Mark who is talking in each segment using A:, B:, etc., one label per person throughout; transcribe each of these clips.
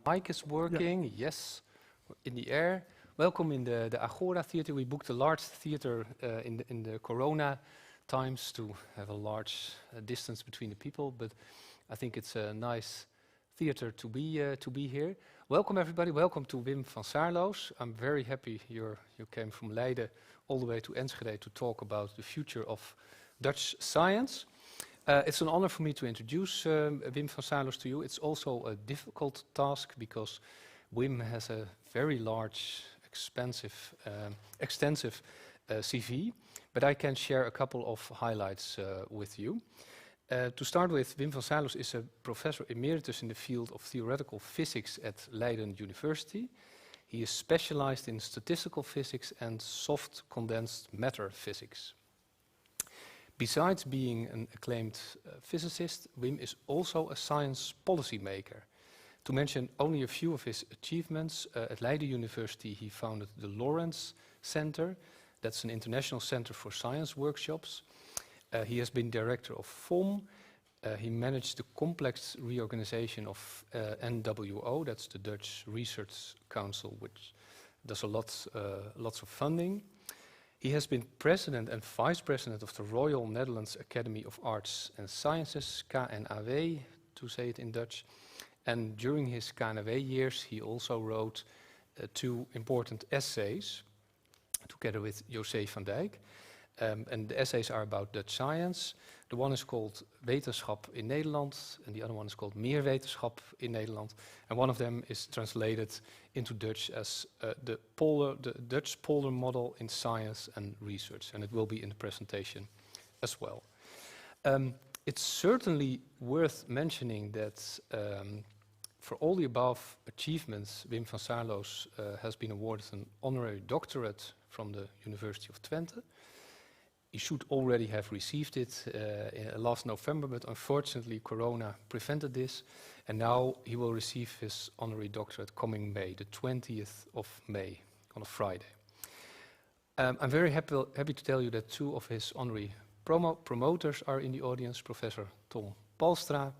A: Mic is working, yes, in the air. Welcome in the Agora Theatre. We booked a large theatre in the Corona times to have a large distance between the people, but I think it's a nice theatre to be here. Welcome everybody, welcome to Wim van Saarloos. I'm very happy you came from Leiden all the way to Enschede to talk about the future of Dutch science. It's an honor for me to introduce Wim van Saarloos to you. It's also a difficult task because Wim has a very large, extensive CV, but I can share a couple of highlights with you. To start with, Wim van Saarloos is a professor emeritus in the field of theoretical physics at Leiden University. He is specialized in statistical physics and soft condensed matter physics. Besides being an acclaimed physicist, Wim is also a science policy maker. To mention only a few of his achievements, at Leiden University he founded the Lawrence Center. That's an international center for science workshops. He has been director of FOM. He managed the complex reorganization of NWO, that's the Dutch Research Council, which does lots of funding. He has been president and vice president of the Royal Netherlands Academy of Arts and Sciences, KNAW, to say it in Dutch. And during his KNAW years, he also wrote 2 important essays, together with José van Dijk. And the essays are about Dutch science. The one is called Wetenschap in Nederland, and the other one is called Meer Wetenschap in Nederland. And one of them is translated into Dutch as the Dutch polder model in science and research, and it will be in the presentation as well. It's certainly worth mentioning that for all the above achievements, Wim van Saarloos has been awarded an honorary doctorate from the University of Twente. He should already have received it last November, but unfortunately Corona prevented this, and now he will receive his honorary doctorate coming May, the 20th of May, on a Friday. I'm very happy to tell you that 2 of his honorary promoters are in the audience, Professor Tom Palstra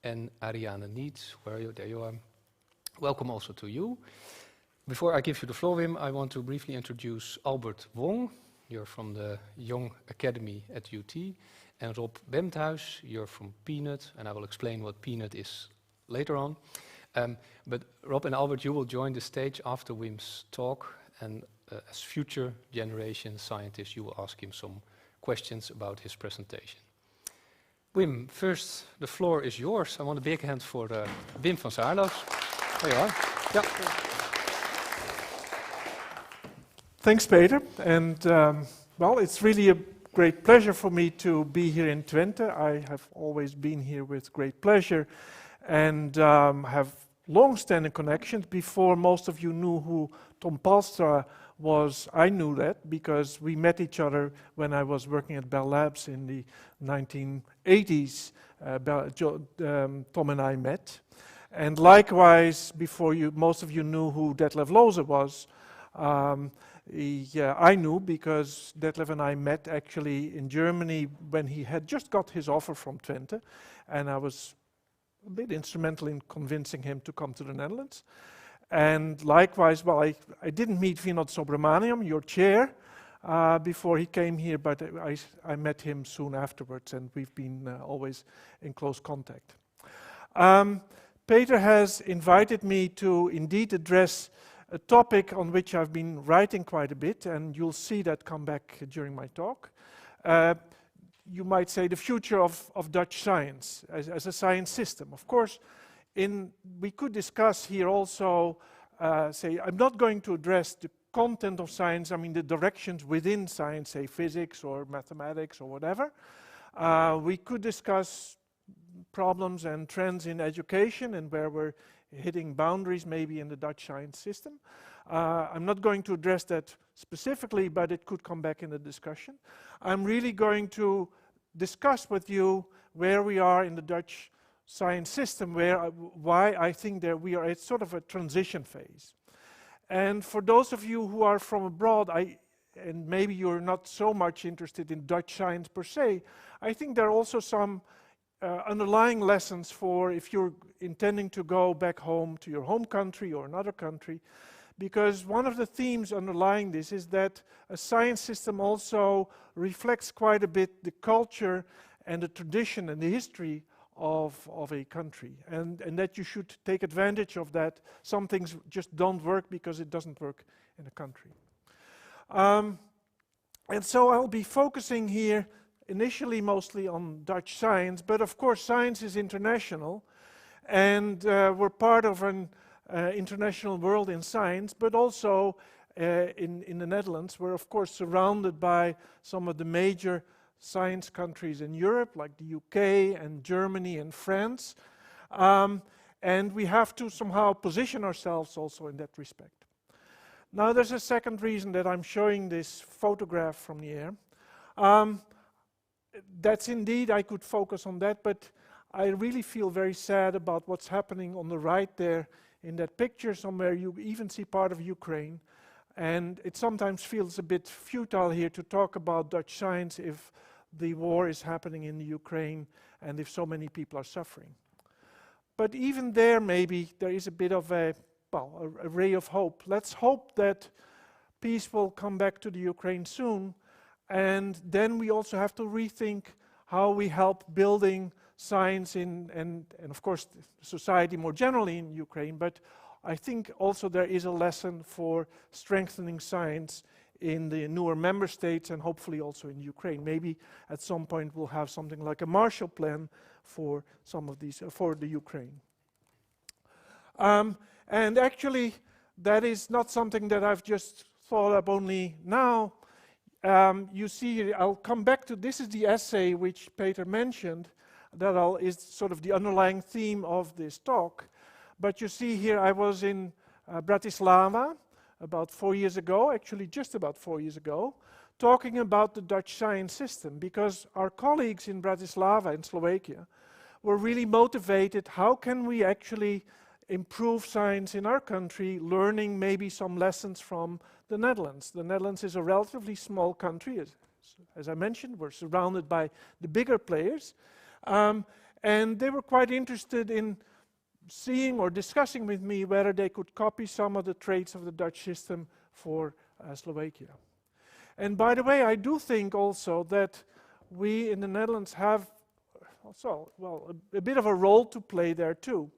A: and Ariane Niets. Where are you? There you are. Welcome also to you. Before I give you the floor, Wim, I want to briefly introduce Albert Wong. You're from the Young Academy at UT, and Rob Bemthuis, you're from Peanut, and I will explain what Peanut is later on. But Rob and Albert, you will join the stage after Wim's talk, and as future generation scientists, you will ask him some questions about his presentation. Wim, first, the floor is yours. I want a big hand for Wim van Saarloos. There you are. Yeah.
B: Thanks, Peter. And well, it's really a great pleasure for me to be here in Twente. I have always been here with great pleasure and have long-standing connections. Before most of you knew who Tom Palstra was, I knew that because we met each other when I was working at Bell Labs in the 1980s. Tom and I met. And likewise, before most of you knew who Detlev Lohse was, I knew because Detlev and I met actually in Germany when he had just got his offer from Twente, and I was a bit instrumental in convincing him to come to the Netherlands. And likewise, well, I didn't meet Vinod Subramaniam, your chair, before he came here, but I met him soon afterwards, and we've been always in close contact. Peter has invited me to indeed address a topic on which I've been writing quite a bit, and you'll see that come back during my talk. You might say the future of Dutch science as a science system. Of course, we could discuss here also, I'm not going to address the content of science, I mean the directions within science, say physics or mathematics or whatever. We could discuss problems and trends in education and where we're hitting boundaries maybe in the Dutch science system. I'm not going to address that specifically, but it could come back in the discussion. I'm really going to discuss with you where we are in the Dutch science system, why I think that we are at sort of a transition phase. And for those of you who are from abroad, and maybe you're not so much interested in Dutch science per se, I think there are also some underlying lessons for if you're intending to go back home to your home country or another country, because one of the themes underlying this is that a science system also reflects quite a bit the culture and the tradition and the history of a country, and that you should take advantage of that. Some things just don't work because it doesn't work in a country. And so I'll be focusing here initially mostly on Dutch science, but of course science is international, and we're part of an international world in science, but also in the Netherlands, we're of course surrounded by some of the major science countries in Europe, like the UK and Germany and France, and we have to somehow position ourselves also in that respect. Now there's a second reason that I'm showing this photograph from the air. That's indeed, I could focus on that, but I really feel very sad about what's happening on the right there in that picture. Somewhere you even see part of Ukraine, and it sometimes feels a bit futile here to talk about Dutch science if the war is happening in the Ukraine and if so many people are suffering. But even there, maybe there is a bit of a ray of hope. Let's hope that peace will come back to the Ukraine soon, and then we also have to rethink how we help building science and of course society more generally in Ukraine, but I think also there is a lesson for strengthening science in the newer member states and hopefully also in Ukraine. Maybe at some point we'll have something like a Marshall Plan for some of these, for the Ukraine. And actually that is not something that I've just thought up only now. You see here, I'll come back to, this is the essay which Peter mentioned, that is sort of the underlying theme of this talk. But you see here, I was in Bratislava about 4 years ago, actually just about 4 years ago, talking about the Dutch science system, because our colleagues in Bratislava in Slovakia were really motivated. How can we actually improve science in our country, learning maybe some lessons from the Netherlands? The Netherlands is a relatively small country. As I mentioned, we're surrounded by the bigger players. And they were quite interested in seeing or discussing with me whether they could copy some of the traits of the Dutch system for Slovakia. And by the way, I do think also that we in the Netherlands have also, well, a bit of a role to play there too.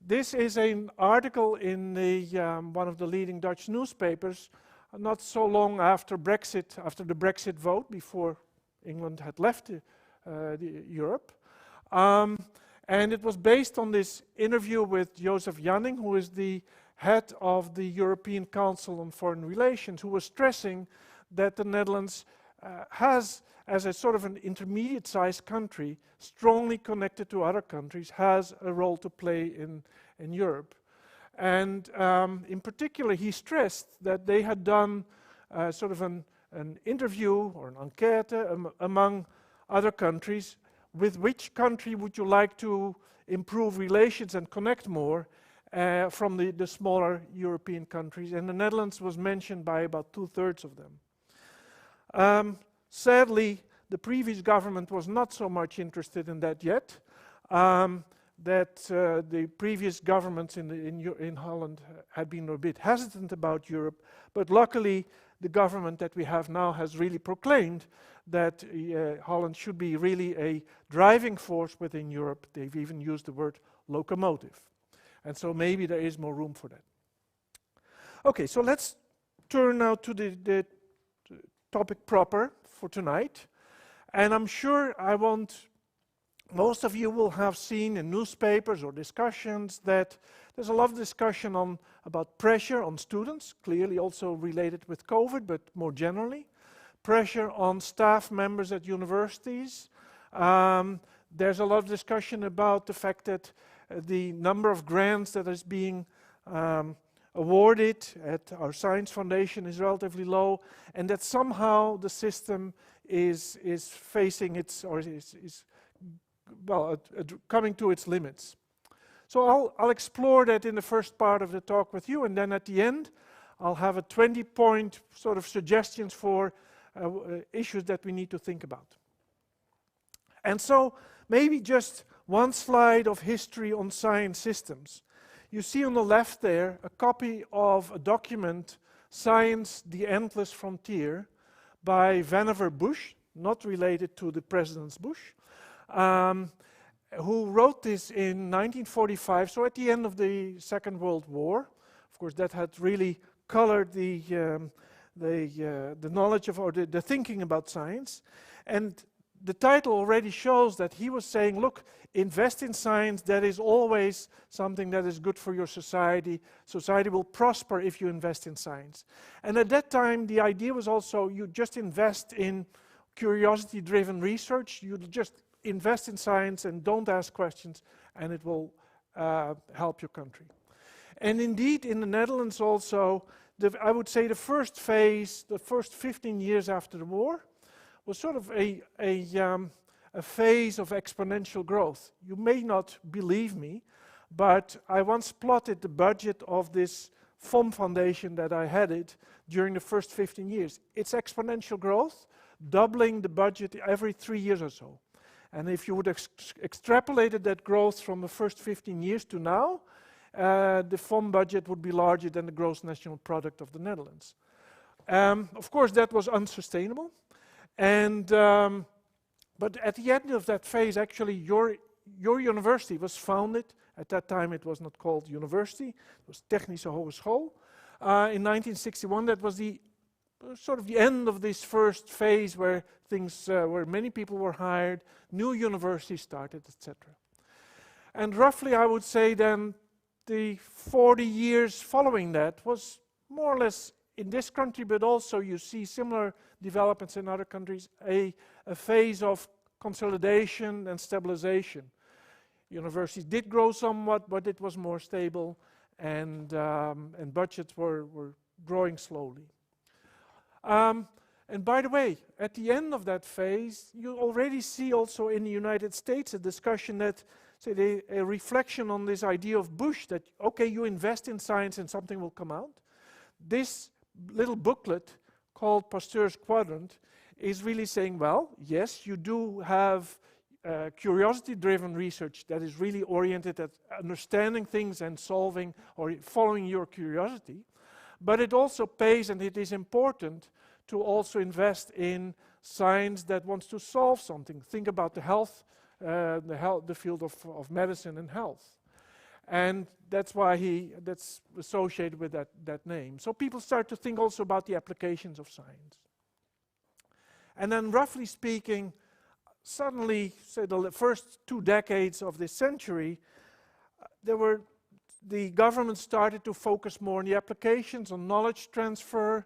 B: This is an article in the, one of the leading Dutch newspapers, not so long after Brexit, after the Brexit vote, before England had left Europe. And it was based on this interview with Jozef Janning, who is the head of the European Council on Foreign Relations, who was stressing that the Netherlands has, as a sort of an intermediate-sized country, strongly connected to other countries, has a role to play in Europe. And in particular, he stressed that they had done sort of an interview or an enquete among other countries. With which country would you like to improve relations and connect more from the smaller European countries? And the Netherlands was mentioned by about 2/3 of them. Sadly, the previous government was not so much interested in that yet. The previous governments in Holland had been a bit hesitant about Europe, but luckily the government that we have now has really proclaimed that Holland should be really a driving force within Europe. They've even used the word locomotive. And so maybe there is more room for that. Okay, so let's turn now to the topic proper for tonight. And I'm sure most of you will have seen in newspapers or discussions that there's a lot of discussion about pressure on students, clearly also related with COVID, but more generally. Pressure on staff members at universities. There's a lot of discussion about the fact that the number of grants that is being awarded at our science foundation is relatively low, and that somehow the system is facing its, or is coming to its limits. So I'll explore that in the first part of the talk with you, and then at the end I'll have a 20-point sort of suggestions for issues that we need to think about. And so maybe just one slide of history on science systems. You see on the left there a copy of a document, Science, the Endless Frontier, by Vannevar Bush, not related to the President Bush, who wrote this in 1945, so at the end of the Second World War. Of course, that had really colored the knowledge of, or the thinking about science. And the title already shows that he was saying, look, invest in science, that is always something that is good for your society. Society will prosper if you invest in science. And at that time, the idea was also, you just invest in curiosity-driven research, you just invest in science and don't ask questions, and it will help your country. And indeed, in the Netherlands also, I would say the first phase, the first 15 years after the war, was sort of a phase of exponential growth. You may not believe me, but I once plotted the budget of this FOM foundation that I headed during the first 15 years. It's exponential growth, doubling the budget every 3 years or so. And if you would extrapolate that growth from the first 15 years to now, the FOM budget would be larger than the gross national product of the Netherlands. Of course, that was unsustainable. And but at the end of that phase, actually, your university was founded. At that time, it was not called university; it was Technische Hogeschool. In 1961, that was the sort of the end of this first phase, where things, where many people were hired, new universities started, etc. And roughly, I would say then, the 40 years following that was more or less in this country, but also you see similar developments in other countries, a phase of consolidation and stabilization. Universities did grow somewhat, but it was more stable, and budgets were growing slowly. And by the way, at the end of that phase, you already see also in the United States a discussion that, say, a reflection on this idea of Bush that, okay, you invest in science and something will come out. This little booklet called Pasteur's Quadrant is really saying, well, yes, you do have curiosity-driven research that is really oriented at understanding things and solving or following your curiosity, but it also pays, and it is important to also invest in science that wants to solve something. Think about the health, the field of medicine and health. And that's why that's associated with that name. So people start to think also about the applications of science. And then roughly speaking, suddenly, say the first 2 decades of this century, the government started to focus more on the applications, on knowledge transfer,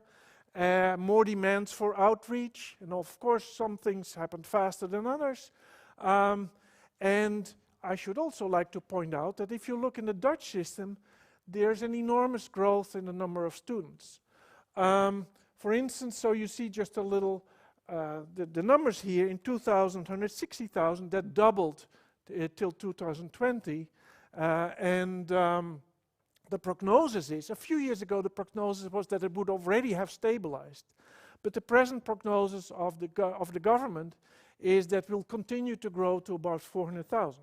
B: more demands for outreach, and of course some things happened faster than others. And I should also like to point out that if you look in the Dutch system, there's an enormous growth in the number of students. For instance, so you see just a little, the numbers here in 2000, 160,000, that doubled till 2020. The prognosis is, a few years ago, the prognosis was that it would already have stabilized. But the present prognosis of the government is that we'll continue to grow to about 400,000.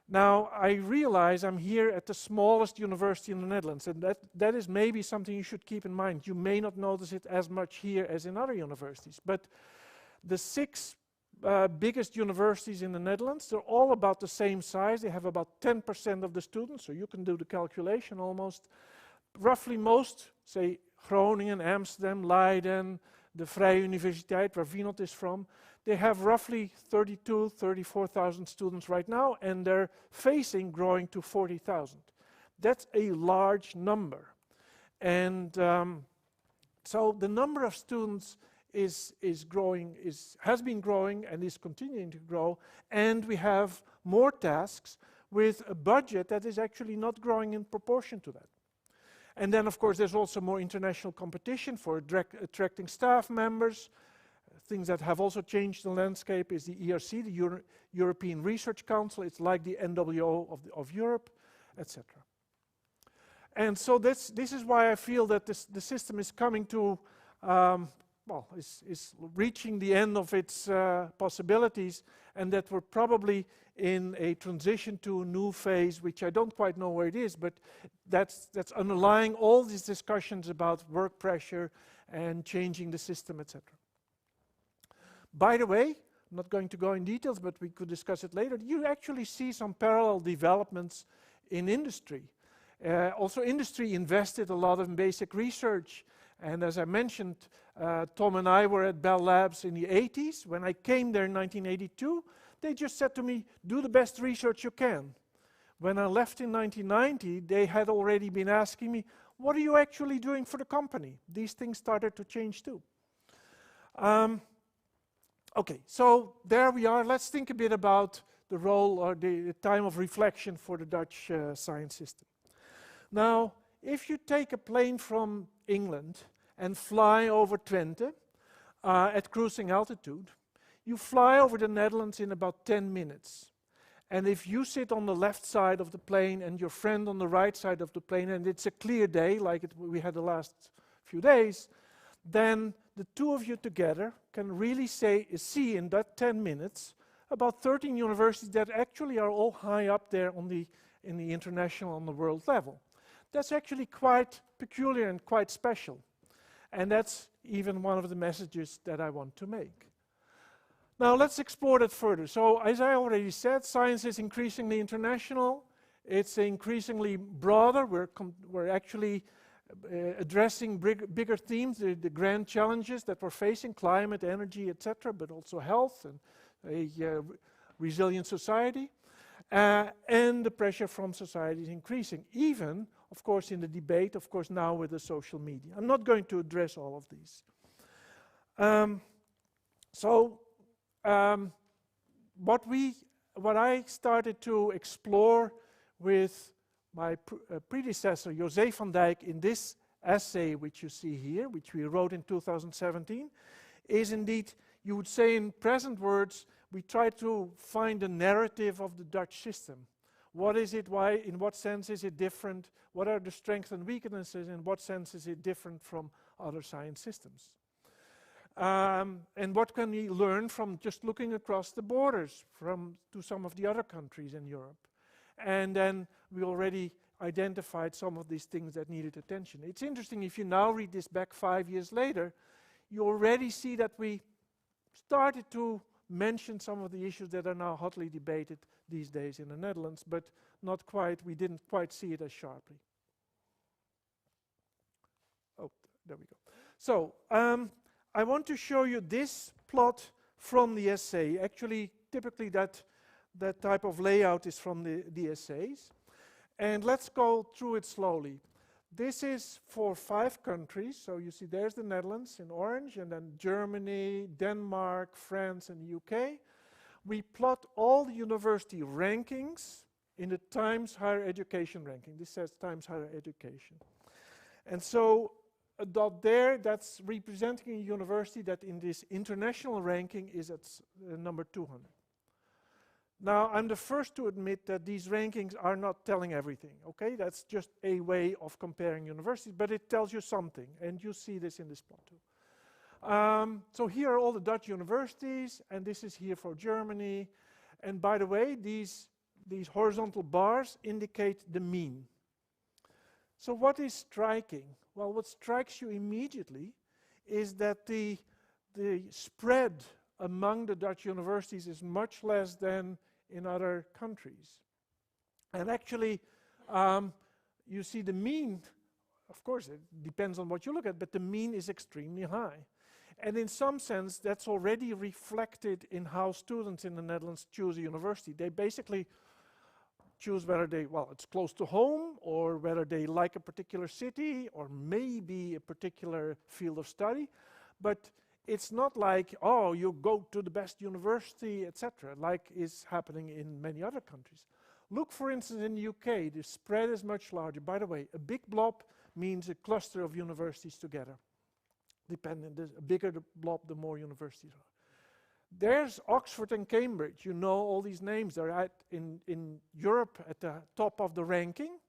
B: Now, I realize I'm here at the smallest university in the Netherlands, and that is maybe something you should keep in mind. You may not notice it as much here as in other universities, but the 6 biggest universities in the Netherlands, they're all about the same size. They have about 10% of the students, so you can do the calculation almost. Roughly most, say Groningen, Amsterdam, Leiden, the Vrije Universiteit, where Wienot is from, they have roughly 32, 34,000 students right now, and they're facing growing to 40,000. That's a large number. And so the number of students is growing, has been growing and is continuing to grow, and we have more tasks with a budget that is actually not growing in proportion to that. And then, of course, there's also more international competition for attracting staff members. Things that have also changed the landscape is the ERC, the European Research Council. It's like the NWO of Europe, etc. And so this is why I feel that the system is coming to is reaching the end of its possibilities, and that we're probably in a transition to a new phase, which I don't quite know where it is, but that's underlying all these discussions about work pressure and changing the system, etc. By the way, I'm not going to go in details, but we could discuss it later. You actually see some parallel developments in industry. Also, industry invested a lot in basic research. And as I mentioned, Tom and I were at Bell Labs in the 80s. When I came there in 1982, they just said to me, do the best research you can. When I left in 1990, they had already been asking me, what are you actually doing for the company? These things started to change too. Okay, so there we are. Let's think a bit about the role or the time of reflection for the Dutch science system. Now, if you take a plane from England and fly over Twente at cruising altitude, you fly over the Netherlands in about 10 minutes. And if you sit on the left side of the plane and your friend on the right side of the plane, and it's a clear day like we had the last few days, then the two of you together can really see in that 10 minutes about 13 universities that actually are all high up there in the international, on the world level. That's actually quite peculiar and quite special. And that's even one of the messages that I want to make. Now let's explore that further. So as I already said, science is increasingly international. It's increasingly broader. We're actually addressing bigger themes, the grand challenges that we're facing, climate, energy, etc., but also health and a resilient society. And the pressure from society is increasing, even, of course, in the debate, of course, now with the social media. I'm not going to address all of these. What I started to explore with my predecessor, José van Dijk, in this essay, which you see here, which we wrote in 2017, is indeed, you would say in present words, we try to find a narrative of the Dutch system. What is it? Why? In what sense is it different? What are the strengths and weaknesses? In what sense is it different from other science systems? And what can we learn from just looking across the borders to some of the other countries in Europe? And then we already identified some of these things that needed attention. It's interesting, if you now read this back 5 years later, you already see that we started to mention some of the issues that are now hotly debated these days in the Netherlands, but not quite, we didn't quite see it as sharply. Oh, there we go. So, I want to show you this plot from the essay. Actually, typically that type of layout is from the essays. And let's go through it slowly. This is for 5 countries. So you see there's the Netherlands in orange, and then Germany, Denmark, France, and the UK. We plot all the university rankings in the Times Higher Education ranking. This says Times Higher Education. And so a dot there, that's representing a university that in this international ranking is at number 200. Now, I'm the first to admit that these rankings are not telling everything, okay? That's just a way of comparing universities, but it tells you something, and you see this in this plot too. So here are all the Dutch universities, and this is here for Germany. And by the way, these horizontal bars indicate the mean. So what is striking? Well, what strikes you immediately is that the spread among the Dutch universities is much less than in other countries. And actually, you see the mean, of course, it depends on what you look at, but the mean is extremely high. And in some sense, that's already reflected in how students in the Netherlands choose a university. They basically choose whether it's close to home, or whether they like a particular city, or maybe a particular field of study. But it's not like, oh, you go to the best university, etc., like is happening in many other countries. Look, for instance, in the UK, the spread is much larger. By the way, a big blob means a cluster of universities together. The bigger the blob, the more universities are. There's Oxford and Cambridge. You know all these names. They're in Europe at the top of the ranking.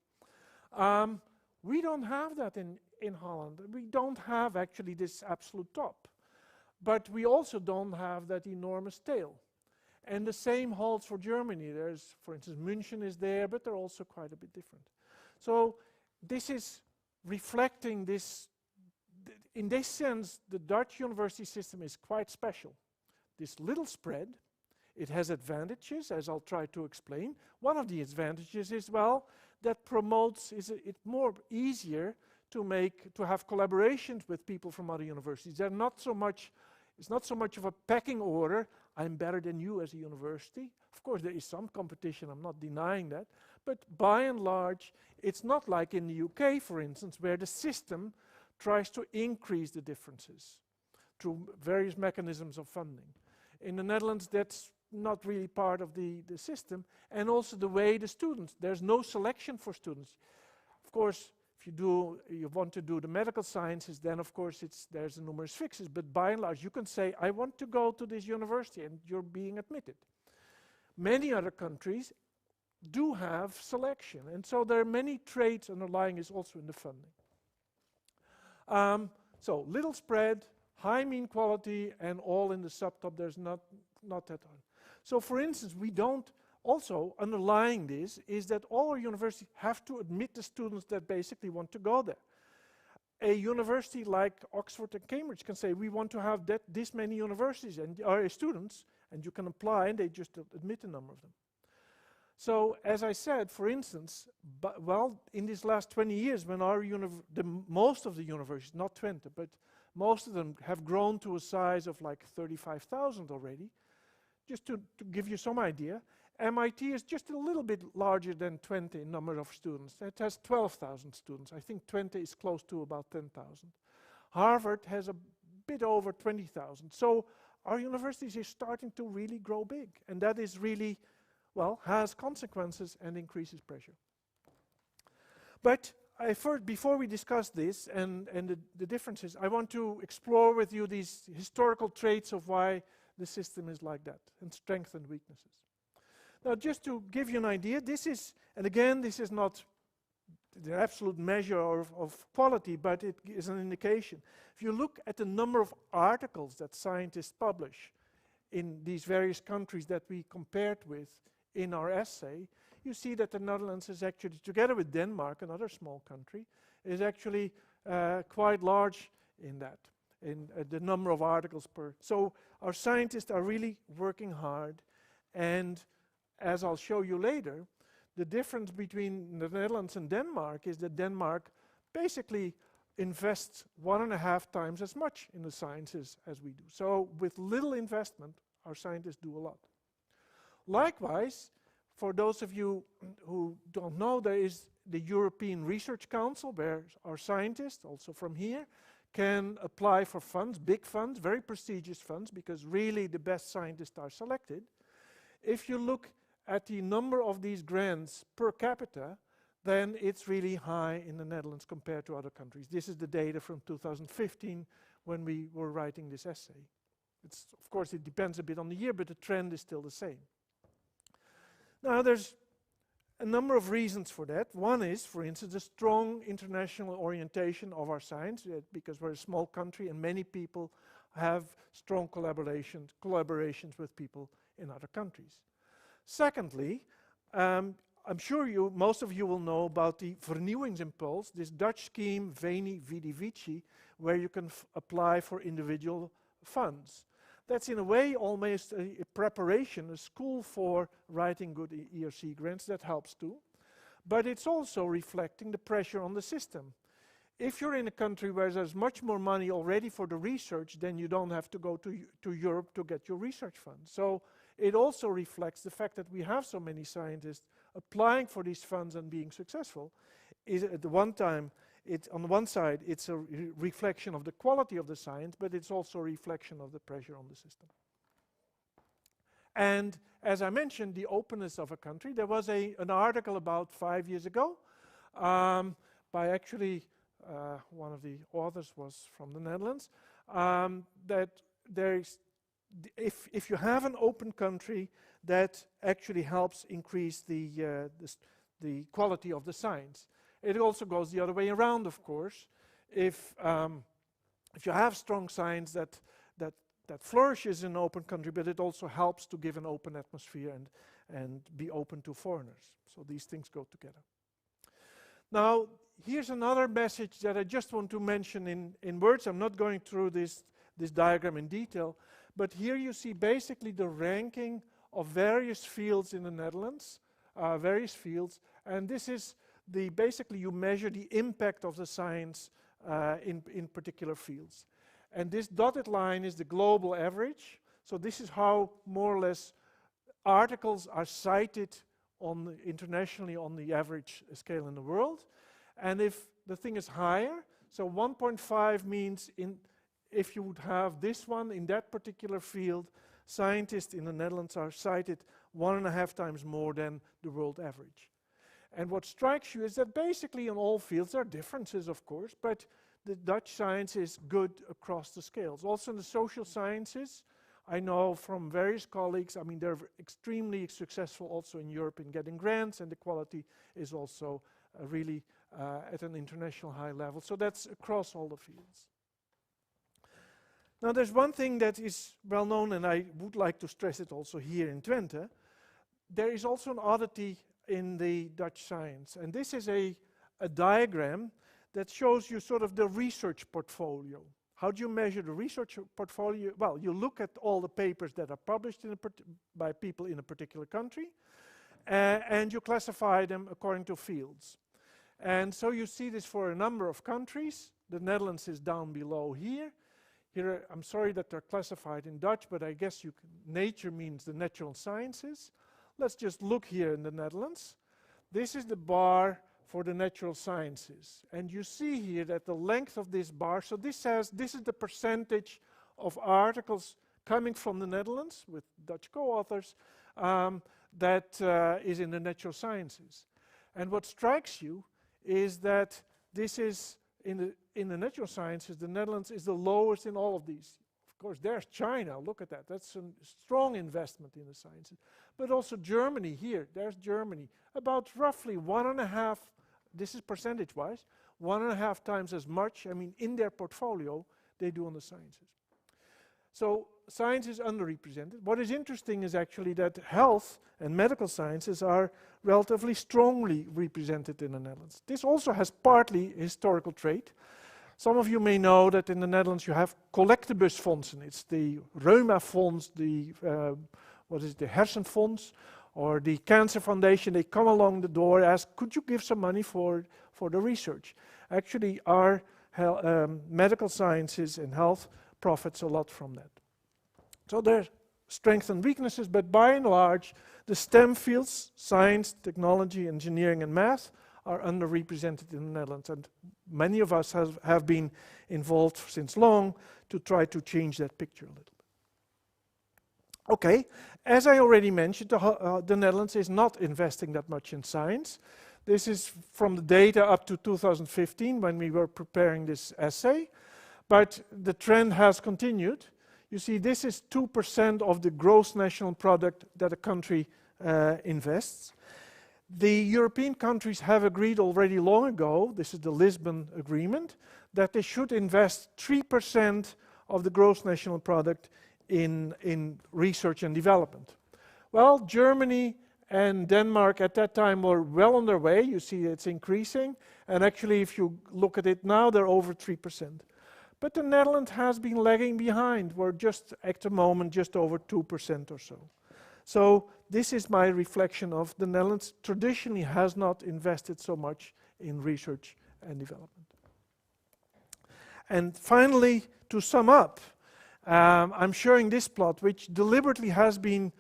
B: We don't have that in Holland. We don't have actually this absolute top. but we also don't have that enormous tail. And the same holds for Germany. There's, for instance, München is there, but they're also quite a bit different. So this is reflecting this. In this sense, the Dutch university system is quite special. This little spread, it has advantages, as I'll try to explain. One of the advantages is, well, that promotes, it's more easier to have collaborations with people from other universities. They're not so much, it's not so much of a pecking order, I'm better than you as a university. Of course, there is some competition, I'm not denying that. But by and large, it's not like in the UK, for instance, where the system tries to increase the differences through various mechanisms of funding. In the Netherlands, that's not really part of the system, and also the way the students, there's no selection for students. Of course, if you want to do the medical sciences, then of course there's a numerous fixes, but by and large you can say, I want to go to this university, and you're being admitted. Many other countries do have selection, and so there are many traits underlying is also in the funding. So little spread, high mean quality, and all in the subtop, there's not that hard. So for instance, we don't, also underlying this is that all our universities have to admit the students that basically want to go there. A university like Oxford and Cambridge can say, we want to have this many universities and students, and you can apply, and they just admit a number of them. So, as I said, for instance, in these last 20 years, when most of the universities, not Twente, but most of them have grown to a size of like 35,000 already, just to give you some idea, MIT is just a little bit larger than Twente in number of students. It has 12,000 students. I think Twente is close to about 10,000. Harvard has a bit over 20,000. So our universities is starting to really grow big, and that is really, well, has consequences and increases pressure. But before we discuss this and the differences, I want to explore with you these historical traits of why the system is like that, and strengths and weaknesses. Now, just to give you an idea, this is, and again, this is not the absolute measure of quality, but it is an indication. If you look at the number of articles that scientists publish in these various countries that we compared with in our essay, you see that the Netherlands is actually, together with Denmark, another small country, is actually quite large in that, in the number of articles per. So our scientists are really working hard, and as I'll show you later, the difference between the Netherlands and Denmark is that Denmark basically invests 1.5 times as much in the sciences as we do. So with little investment, our scientists do a lot. Likewise, for those of you who don't know, there is the European Research Council, where our scientists, also from here, can apply for funds, big funds, very prestigious funds, because really the best scientists are selected. If you look at the number of these grants per capita, then it's really high in the Netherlands compared to other countries. This is the data from 2015 when we were writing this essay. Of course, it depends a bit on the year, but the trend is still the same. Now, there's a number of reasons for that. One is, for instance, a strong international orientation of our science, because we're a small country and many people have strong collaborations with people in other countries. Secondly, I'm sure most of you will know about the Vernieuwingsimpuls, this Dutch scheme, Veni Vidi Vici, where you can apply for individual funds. That's in a way almost a preparation, a school for writing good ERC grants. That helps too. But it's also reflecting the pressure on the system. If you're in a country where there's much more money already for the research, then you don't have to go to Europe to get your research funds. So it also reflects the fact that we have so many scientists applying for these funds and being successful. At the one time, on the one side, it's a reflection of the quality of the science, but it's also a reflection of the pressure on the system. And as I mentioned, the openness of a country. There was an article about 5 years ago by actually one of the authors was from the Netherlands, that if you have an open country, that actually helps increase the quality of the science. It also goes the other way around, of course. If you have strong science that that flourishes in an open country, but it also helps to give an open atmosphere and be open to foreigners. So these things go together. Now, here's another message that I just want to mention in words. I'm not going through this diagram in detail, but here you see basically the ranking of various fields in the Netherlands, various fields, and this is basically you measure the impact of the science in particular fields. And this dotted line is the global average. So this is how more or less articles are cited internationally on the average scale in the world. And if the thing is higher, so 1.5 means if you would have this one in that particular field, scientists in the Netherlands are cited 1.5 times more than the world average. And what strikes you is that basically in all fields there are differences, of course, but the Dutch science is good across the scales. Also in the social sciences, I know from various colleagues, I mean, they're extremely successful also in Europe in getting grants, and the quality is also really at an international high level. So that's across all the fields. Now there's one thing that is well known, and I would like to stress it also here in Twente. There is also an oddity in the Dutch science, and this is a diagram that shows you sort of the research portfolio. How do you measure the research portfolio? Well, you look at all the papers that are published by people in a particular country, and you classify them according to fields. And so you see this for a number of countries. The Netherlands is down below here. Here, I'm sorry that they're classified in Dutch, but I guess nature means the natural sciences. Let's just look here in the Netherlands. This is the bar for the natural sciences. And you see here that the length of this bar, so this is the percentage of articles coming from the Netherlands with Dutch co-authors that is in the natural sciences. And what strikes you is that this is in the natural sciences, the Netherlands is the lowest in all of these. Of course, there's China, look at that. That's a strong investment in the sciences. But also Germany here, there's Germany. About roughly 1.5, this is percentage-wise, 1.5 times as much, I mean, in their portfolio, they do on the sciences. So science is underrepresented. What is interesting is actually that health and medical sciences are relatively strongly represented in the Netherlands. This also has partly a historical trait. Some of you may know that in the Netherlands you have collectebusfondsen. It's the Reuma Fonds, the Hersenfonds, or the Cancer Foundation. They come along the door, ask, could you give some money for the research? Actually, our medical sciences and health profits a lot from that. So there's strengths and weaknesses, but by and large, the STEM fields, science, technology, engineering, and math, are underrepresented in the Netherlands. And many of us have been involved since long to try to change that picture a little bit. Okay, as I already mentioned, the Netherlands is not investing that much in science. This is from the data up to 2015 when we were preparing this essay, but the trend has continued. You see, this is 2% of the gross national product that a country invests. The European countries have agreed already long ago, this is the Lisbon Agreement, that they should invest 3% of the gross national product in research and development. Well, Germany and Denmark at that time were well on their way. You see it's increasing, and actually if you look at it now, they're over 3%. But the Netherlands has been lagging behind. We're just at the moment just over 2% or so. So this is my reflection of the Netherlands traditionally has not invested so much in research and development. And finally, to sum up, I'm showing this plot, which deliberately has been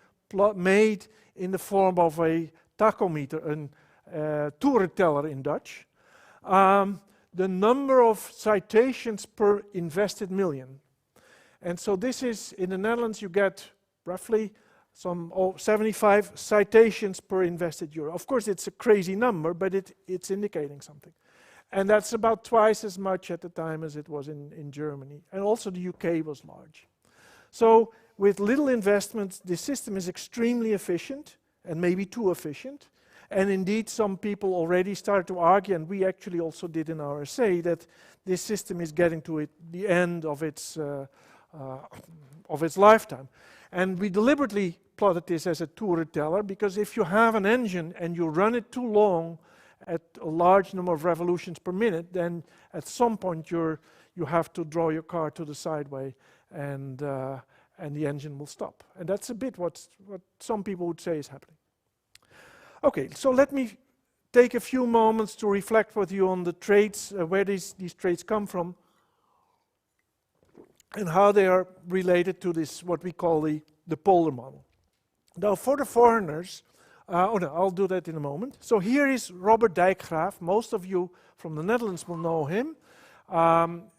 B: made in the form of a tachometer, a toerenteller in Dutch. The number of citations per invested million. And so this is, in the Netherlands, you get roughly some 75 citations per invested euro. Of course, it's a crazy number, but it's indicating something. And that's about twice as much at the time as it was in Germany. And also the UK was large. So with little investments, the system is extremely efficient, and maybe too efficient. And indeed, some people already started to argue, and we actually also did in our essay, that this system is getting to the end of its of its lifetime. And we deliberately plotted this as a two-reteller, because if you have an engine and you run it too long at a large number of revolutions per minute, then at some point you have to draw your car to the sideway, and the engine will stop. And that's a bit what some people would say is happening. Okay, so let me take a few moments to reflect with you on the traits, where these traits come from, and how they are related to this, what we call the polder model. Now, for the foreigners, I'll do that in a moment. So here is Robert Dijkgraaf. Most of you from the Netherlands will know him.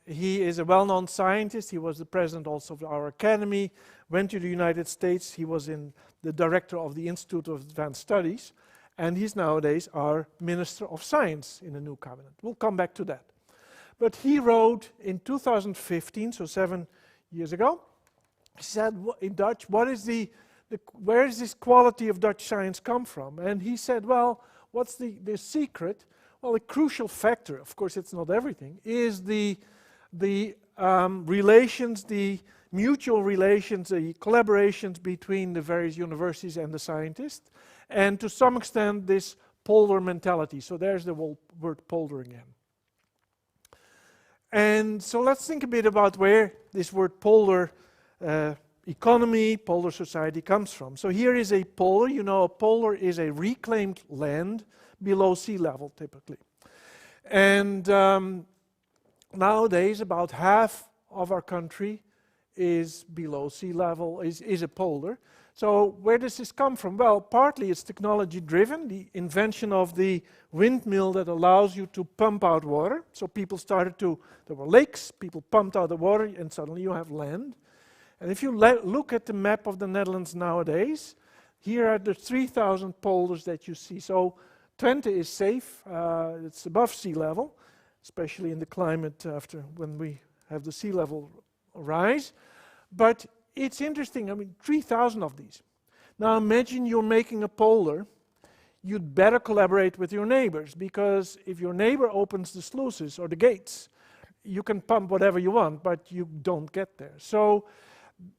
B: He is a well-known scientist. He was the president also of our Academie, went to the United States. He was the director of the Institute of Advanced Studies, and he's nowadays our Minister of Science in the new cabinet. We'll come back to that. But he wrote in 2015, so 7 years ago, he said in Dutch, where does this quality of Dutch science come from? And he said, well, what's the secret? Well, a crucial factor, of course it's not everything, is the relations, the mutual relations, the collaborations between the various universities and the scientists, and to some extent this polder mentality. So there's the word polder again. And so let's think a bit about where this word polder economy, polder society comes from. So here is a polder. You know, a polder is a reclaimed land below sea level, typically. And nowadays, about half of our country is below sea level, is a polder. So where does this come from? Well, partly it's technology driven, the invention of the windmill that allows you to pump out water. So people there were lakes, people pumped out the water, and suddenly you have land. And if you look at the map of the Netherlands nowadays, here are the 3,000 polders that you see. So Twente is safe, it's above sea level, especially in the climate after when we have the sea level rise. But it's interesting, I mean, 3,000 of these. Now imagine you're making a polder, you'd better collaborate with your neighbors, because if your neighbor opens the sluices or the gates, you can pump whatever you want, but you don't get there. So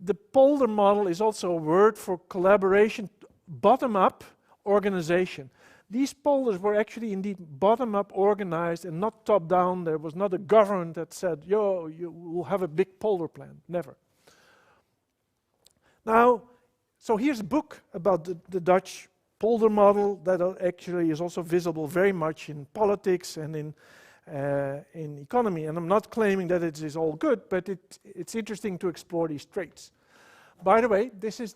B: the polder model is also a word for collaboration, bottom-up organization. These polders were actually indeed bottom-up organized and not top-down. There was not a government that said, yo, you will have a big polder plan. Never. Now, so here's a book about the Dutch polder model that actually is also visible very much in politics and in economy. And I'm not claiming that it is all good, but it's interesting to explore these traits. By the way, this is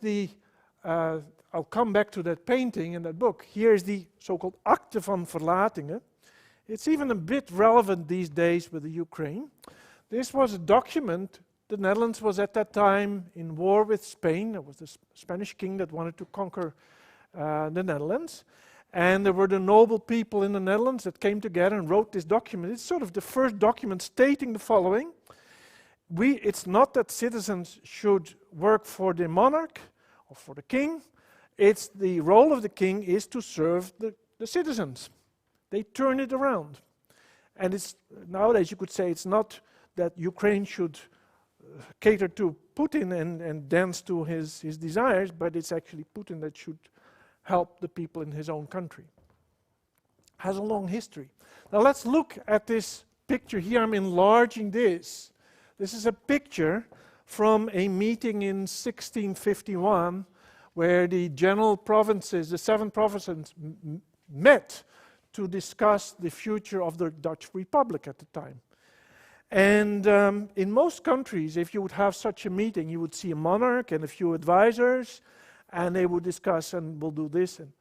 B: I'll come back to that painting in that book. Here is the so-called Akte van Verlatingen. It's even a bit relevant these days with the Ukraine. This was a document. The Netherlands was at that time in war with Spain. There was the Spanish king that wanted to conquer the Netherlands. And there were the noble people in the Netherlands that came together and wrote this document. It's sort of the first document stating the following. It's not that citizens should work for the monarch or for the king. It's the role of the king is to serve the citizens. They turn it around. And it's nowadays you could say it's not that Ukraine should cater to Putin and dance to his desires, but it's actually Putin that should help the people in his own country. Has a long history. Now let's look at this picture here. I'm enlarging this. This is a picture from a meeting in 1651 where the general provinces, the 7 provinces, met to discuss the future of the Dutch Republic at the time. And in most countries, if you would have such a meeting, you would see a monarch and a few advisors, and they would discuss and we'll do this. And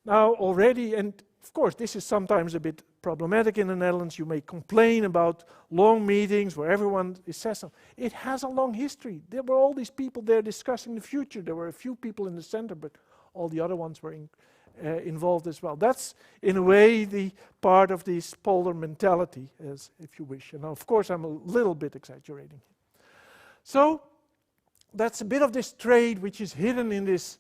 B: now already, and of course this is sometimes a bit problematic in the Netherlands, you may complain about long meetings where everyone says something. It has a long history. There were all these people there discussing the future. There were a few people in the center, but all the other ones were involved as well. That's, in a way, the part of this polder mentality, as if you wish. And of course, I'm a little bit exaggerating. So, that's a bit of this trade which is hidden in this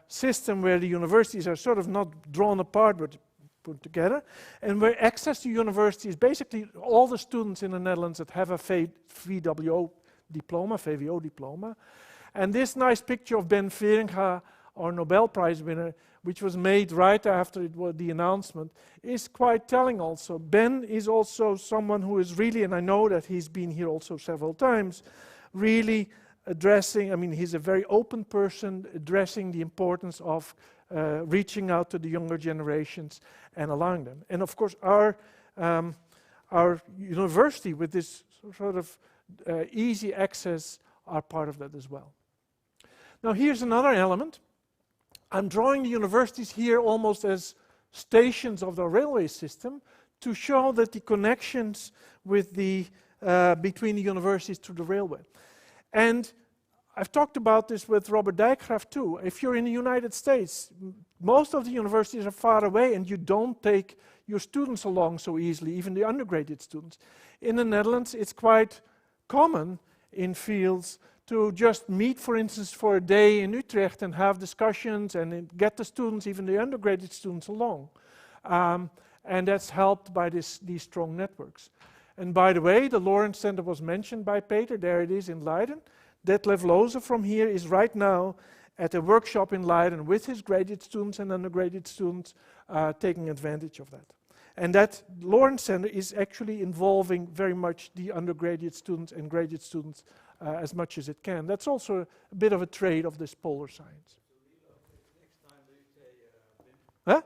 B: system where the universities are sort of not drawn apart, but put together, and where access to university is basically all the students in the Netherlands that have a VWO diploma, VWO diploma. And this nice picture of Ben Feringa, our Nobel Prize winner, which was made right after it was the announcement, is quite telling also. Ben is also someone who is really, and I know that he's been here also several times, really addressing, I mean, he's a very open person, addressing the importance of reaching out to the younger generations and allowing them. And of course, our university with this sort of easy access are part of that as well. Now here's another element. I'm drawing the universities here almost as stations of the railway system to show that the connections with the between the universities to the railway. And I've talked about this with Robert Dijkgraaf too. If you're in the United States, most of the universities are far away and you don't take your students along so easily, even the undergraduate students. In the Netherlands, it's quite common in fields to just meet, for instance, for a day in Utrecht and have discussions and get the students, even the undergraduate students, along. And that's helped by these strong networks. And by the way, the Lawrence Center was mentioned by Peter. There it is in Leiden. Detlef Lohse from here is right now at a workshop in Leiden with his graduate students and undergraduate students taking advantage of that. And that Lawrence Center is actually involving very much the undergraduate students and graduate students as much as it can. That's also a bit of a trade of this polar science. Huh?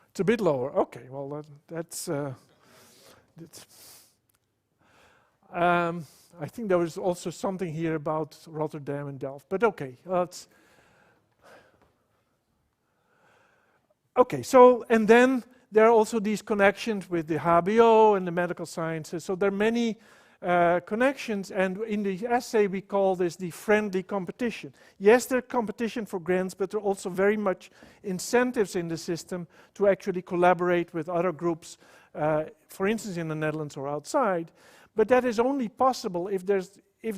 B: It's a bit lower. Okay, well that's I think there was also something here about Rotterdam and Delft, but okay. Okay, so, and then there are also these connections with the HBO and the medical sciences. So there are many connections, and in the essay we call this the friendly competition. Yes, there's competition for grants, but there are also very much incentives in the system to actually collaborate with other groups, for instance in the Netherlands or outside. But that is only possible if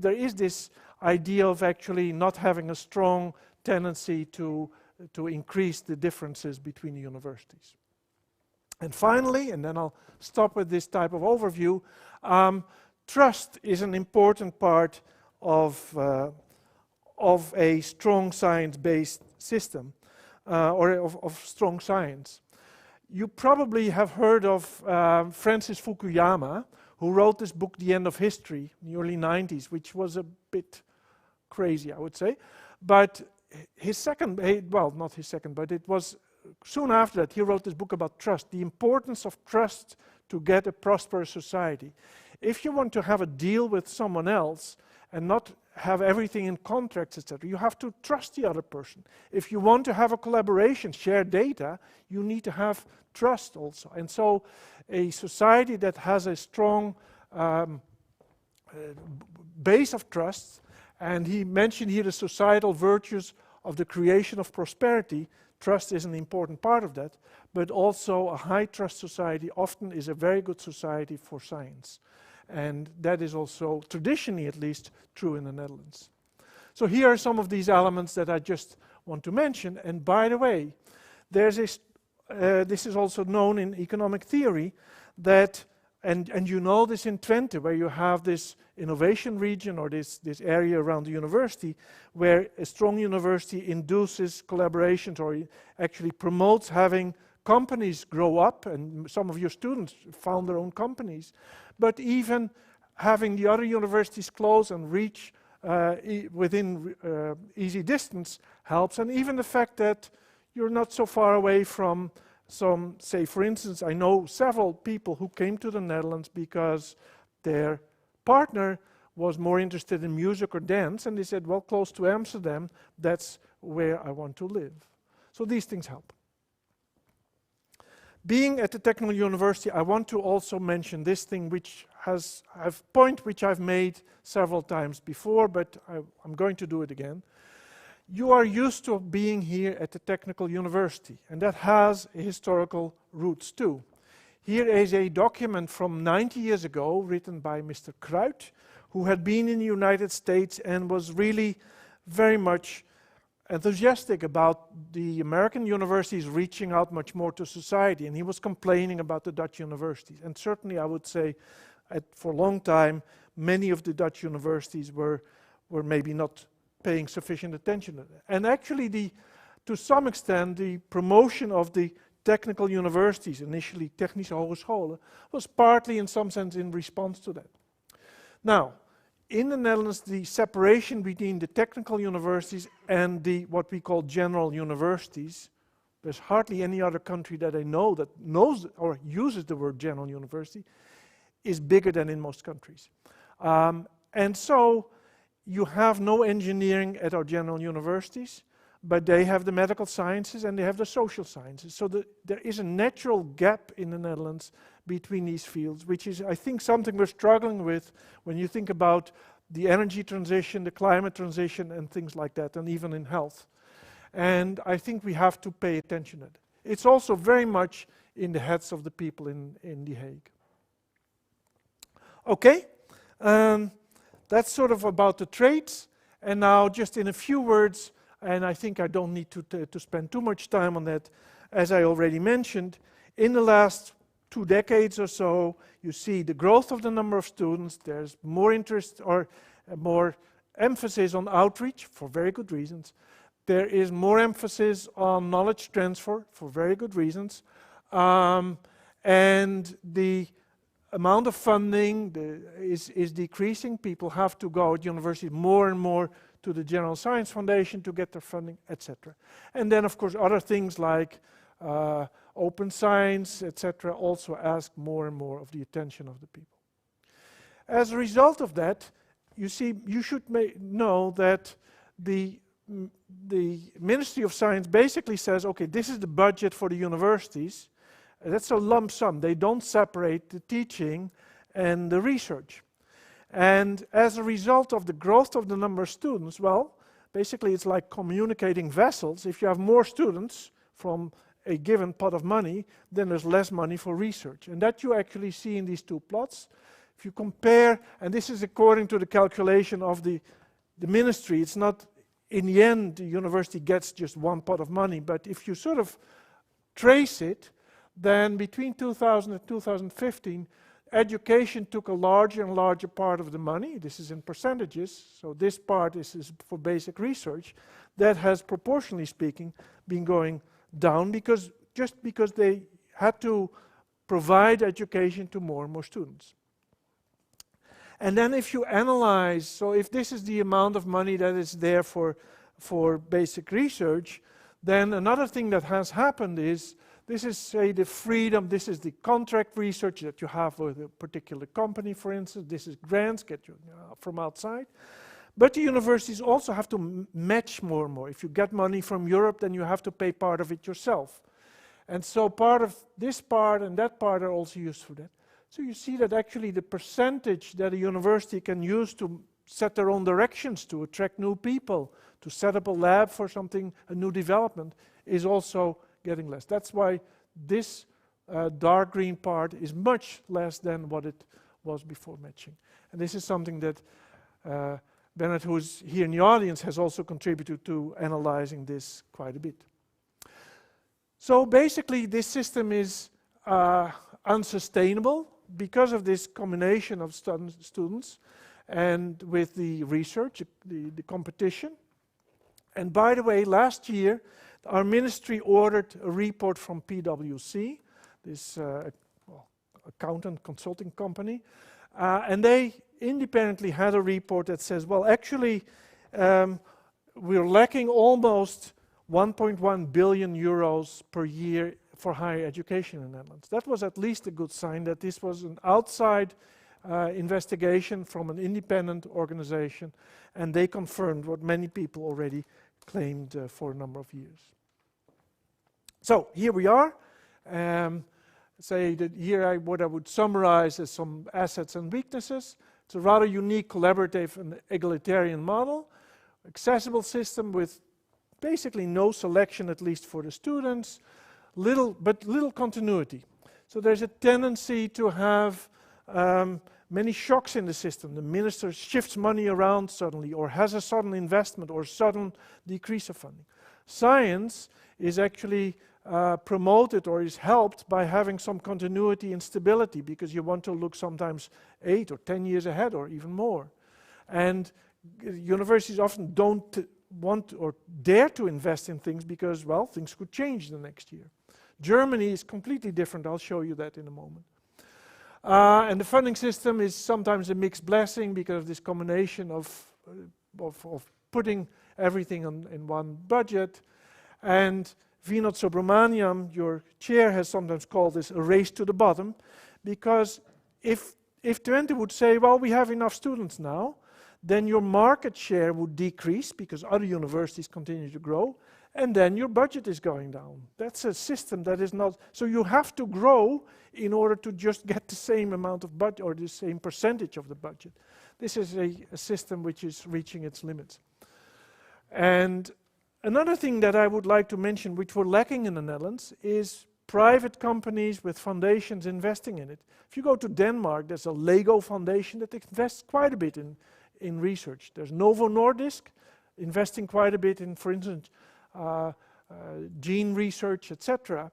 B: there is this idea of actually not having a strong tendency to increase the differences between the universities. And finally, and then I'll stop with this type of overview, trust is an important part of a strong science-based system, or of strong science. You probably have heard of Francis Fukuyama, who wrote this book, The End of History, in the early 90s, which was a bit crazy, I would say. But his second, well, not his second, but it was soon after that, he wrote this book about trust, the importance of trust to get a prosperous society. If you want to have a deal with someone else and not have everything in contracts, etc., you have to trust the other person. If you want to have a collaboration, share data, you need to have trust also. And so a society that has a strong base of trust, and he mentioned here the societal virtues of the creation of prosperity. Trust is an important part of that, but also a high trust society often is a very good society for science. And that is also, traditionally at least, true in the Netherlands. So here are some of these elements that I just want to mention. And by the way, there's this is also known in economic theory, that, and you know this in Twente, where you have this innovation region or this area around the university, where a strong university induces collaborations or actually promotes having companies grow up, and some of your students found their own companies. But even having the other universities close and reach within easy distance helps. And even the fact that you're not so far away from some, say for instance, I know several people who came to the Netherlands because their partner was more interested in music or dance, and they said, well, close to Amsterdam, that's where I want to live. So these things help. Being at the Technical University, I want to also mention this thing, which has a point which I've made several times before, but I'm going to do it again. You are used to being here at the Technical University, and that has historical roots too. Here is a document from 90 years ago, written by Mr. Kruit, who had been in the United States and was really very much enthusiastic about the American universities reaching out much more to society, and he was complaining about the Dutch universities. And certainly I would say for a long time many of the Dutch universities were maybe not paying sufficient attention to that. And actually to some extent the promotion of the technical universities, initially technische hogescholen, was partly in some sense in response to that. Now, in the Netherlands, the separation between the technical universities and what we call general universities, there's hardly any other country that I know that knows or uses the word general university, is bigger than in most countries. And so you have no engineering at our general universities, but they have the medical sciences and they have the social sciences. So there is a natural gap in the Netherlands between these fields, which is, I think, something we're struggling with when you think about the energy transition, the climate transition, and things like that, and even in health. And I think we have to pay attention to it. It's also very much in the heads of the people in The Hague. Okay, that's sort of about the traits. And now just in a few words, and I think I don't need to spend too much time on that, as I already mentioned, in the last 2 decades or so, you see the growth of the number of students, there's more interest or more emphasis on outreach for very good reasons. There is more emphasis on knowledge transfer for very good reasons. And the amount of funding is decreasing. People have to go at university more and more to the General Science Foundation to get their funding, etc. And then, of course, other things like open science, etc., also ask more and more of the attention of the people. As a result of that, you see, you should know that the Ministry of Science basically says, okay, this is the budget for the universities. That's a lump sum. They don't separate the teaching and the research. And as a result of the growth of the number of students, well, basically it's like communicating vessels. If you have more students from a given pot of money, then there's less money for research. And that you actually see in these 2 plots. If you compare, and this is according to the calculation of the ministry, it's not, in the end, the university gets just 1 pot of money, but if you sort of trace it, then between 2000 and 2015, education took a larger and larger part of the money. This is in percentages, so this part is for basic research. That has, proportionally speaking, been going down because they had to provide education to more and more students. And then if you analyze, so if this is the amount of money that is there for basic research, then another thing that has happened is, this is, say, the freedom, this is the contract research that you have with a particular company, for instance. This is grants, get you from outside. But the universities also have to match more and more. If you get money from Europe, then you have to pay part of it yourself. And so part of this part and that part are also used for that. So you see that actually the percentage that a university can use to set their own directions, to attract new people, to set up a lab for something, a new development, is also getting less. That's why this dark green part is much less than what it was before matching. And this is something that Bernard, who's here in the audience, has also contributed to analyzing this quite a bit. So basically this system is unsustainable because of this combination of students and with the research, the competition. And by the way, last year our ministry ordered a report from PwC, this accountant consulting company, and they independently had a report that says, well, actually, we're lacking almost 1.1 billion euros per year for higher education in the Netherlands. That was at least a good sign that this was an outside investigation from an independent organization, and they confirmed what many people already claimed for a number of years. So here we are. Say that here what I would summarize as some assets and weaknesses. It's a rather unique, collaborative and egalitarian model. Accessible system with basically no selection, at least for the students. Little continuity. So there's a tendency to have many shocks in the system. The minister shifts money around suddenly, or has a sudden investment, or sudden decrease of funding. Science is actually promoted or is helped by having some continuity and stability, because you want to look sometimes 8 or 10 years ahead or even more. And universities often don't want or dare to invest in things because, well, things could change the next year. Germany is completely different. I'll show you that in a moment. And the funding system is sometimes a mixed blessing because of this combination of putting everything in one budget. And Vinod Subramaniam, your chair, has sometimes called this a race to the bottom, because if Twente would say, well, we have enough students now, then your market share would decrease because other universities continue to grow, and then your budget is going down. That's a system that is not... So you have to grow in order to just get the same amount of budget or the same percentage of the budget. This is a system which is reaching its limits. And another thing that I would like to mention, which we're lacking in the Netherlands, is private companies with foundations investing in it. If you go to Denmark, there's a Lego Foundation that invests quite a bit in research. There's Novo Nordisk investing quite a bit in, for instance, gene research, etc.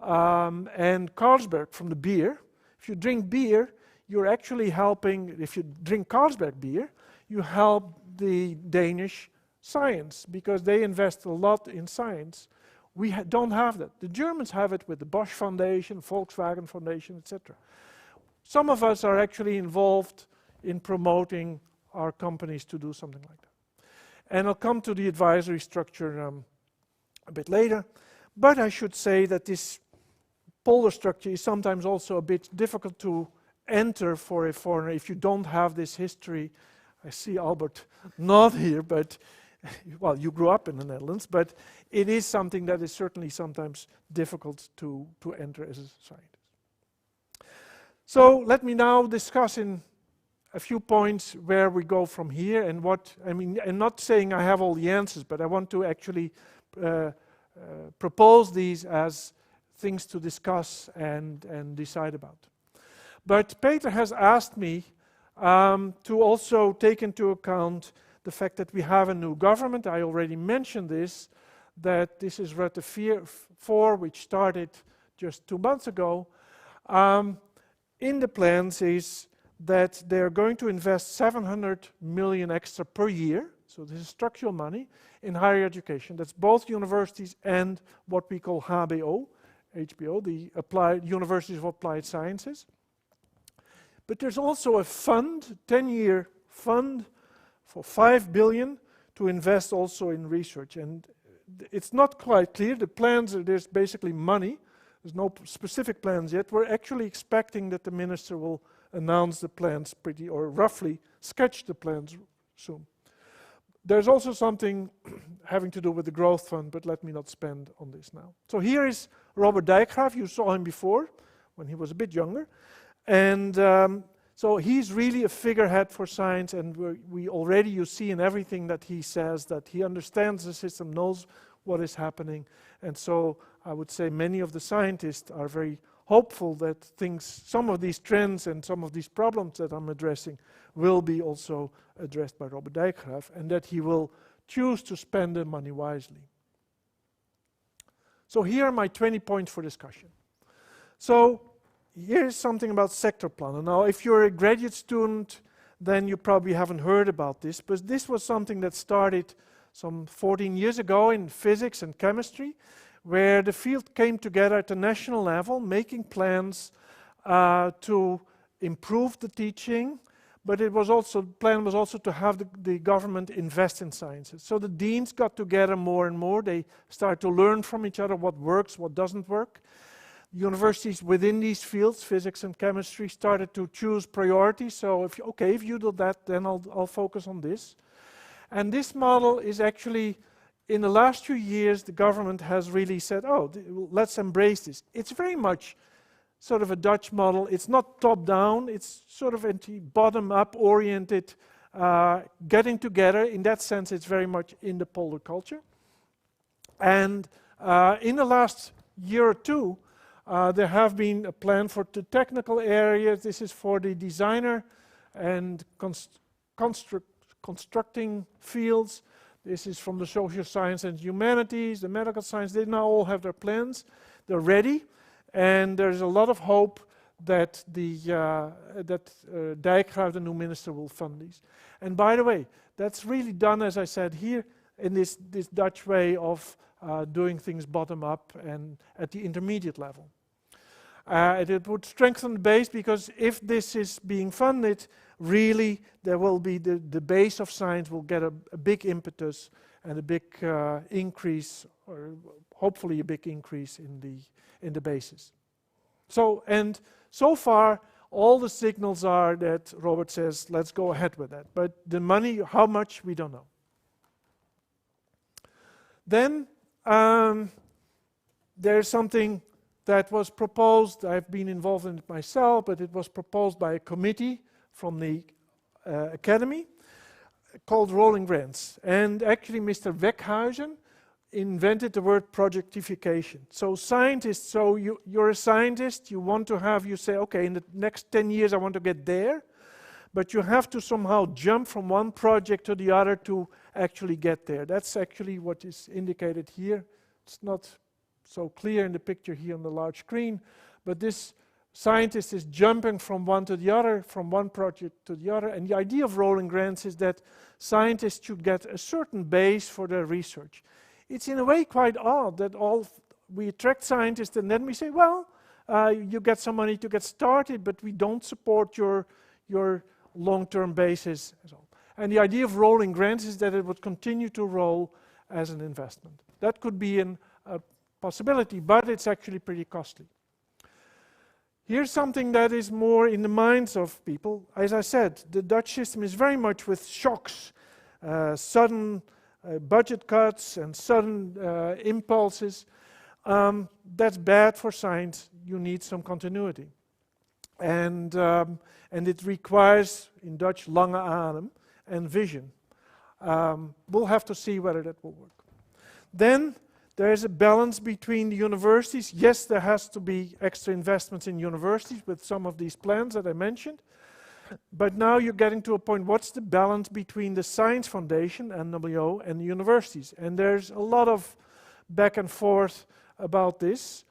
B: And Carlsberg from the beer. If you drink beer, you're actually helping. If you drink Carlsberg beer, you help the Danish science because they invest a lot in science. We don't have that. The Germans have it with the Bosch Foundation, Volkswagen Foundation, etc. Some of us are actually involved in promoting our companies to do something like that. And I'll come to the advisory structure a bit later. But I should say that this polder structure is sometimes also a bit difficult to enter for a foreigner if you don't have this history. I see Albert not here, but well, you grew up in the Netherlands, but it is something that is certainly sometimes difficult to enter as a scientist. So let me now discuss in a few points where we go from here and what, I mean, I'm not saying I have all the answers, but I want to actually propose these as things to discuss and decide about. But Peter has asked me to also take into account the fact that we have a new government. I already mentioned this, that this is Rutte 4, which started just 2 months ago. In the plans is that they're going to invest 700 million extra per year, so this is structural money, in higher education. That's both universities and what we call HBO, the Universities of Applied Sciences. But there's also a fund, 10-year fund, for 5 billion to invest also in research. And it's not quite clear. The plans, there's basically money. There's no specific plans yet. We're actually expecting that the minister will announce the plans or roughly sketch the plans soon. There's also something having to do with the growth fund, but let me not spend on this now. So here is Robert Dijkgraaf. You saw him before when he was a bit younger. And so he's really a figurehead for science, and we already, you see in everything that he says, that he understands the system, knows what is happening. And so I would say many of the scientists are very hopeful that some of these trends and some of these problems that I'm addressing will be also addressed by Robert Dijkgraaf, and that he will choose to spend the money wisely. So here are my 20 points for discussion. So here's something about sector plan. Now, if you're a graduate student, then you probably haven't heard about this, but this was something that started some 14 years ago in physics and chemistry, where the field came together at the national level, making plans to improve the teaching, but the plan was also to have the government invest in sciences. So the deans got together more and more. They started to learn from each other what works, what doesn't work. Universities within these fields, physics and chemistry, started to choose priorities. So if you do that, then I'll focus on this. And this model is actually, in the last few years, the government has really said, oh, let's embrace this. It's very much sort of a Dutch model. It's not top-down. It's sort of bottom-up oriented, getting together. In that sense, it's very much in the polder culture. And in the last year or two, There have been a plan for the technical areas. This is for the designer and constructing fields. This is from the social science and humanities, the medical science. They now all have their plans. They're ready, and there's a lot of hope that Dijkgraaf, the new minister, will fund these. And by the way, that's really done, as I said here, in this Dutch way of doing things bottom up and at the intermediate level. It would strengthen the base, because if this is being funded, really there will be the base of science will get a big impetus and a big increase, or hopefully a big increase in the basis. So far all the signals are that Robert says let's go ahead with that, but the money, how much, we don't know. Then there's something that was proposed. I've been involved in it myself, but it was proposed by a committee from the Academie called rolling grants. And actually Mr. Weghuizen invented the word projectification. So scientists, you're a scientist, you want to have, you say, okay, in the next 10 years I want to get there, but you have to somehow jump from one project to the other to actually get there. That's actually what is indicated here. It's not so clear in the picture here on the large screen, but this scientist is jumping from one to the other, from one project to the other, and the idea of rolling grants is that scientists should get a certain base for their research. It's in a way quite odd that we attract scientists and then we say, well, you get some money to get started, but we don't support your long-term basis. And the idea of rolling grants is that it would continue to roll as an investment. That could be a possibility, but it's actually pretty costly. Here's something that is more in the minds of people. As I said, the Dutch system is very much with shocks, sudden budget cuts and sudden impulses. That's bad for science. You need some continuity. And it requires, in Dutch, lange adem and vision. We'll have to see whether that will work. Then there is a balance between the universities. Yes, there has to be extra investments in universities with some of these plans that I mentioned. But now you're getting to a point, what's the balance between the science foundation, KNAW, and the universities? And there's a lot of back and forth about this.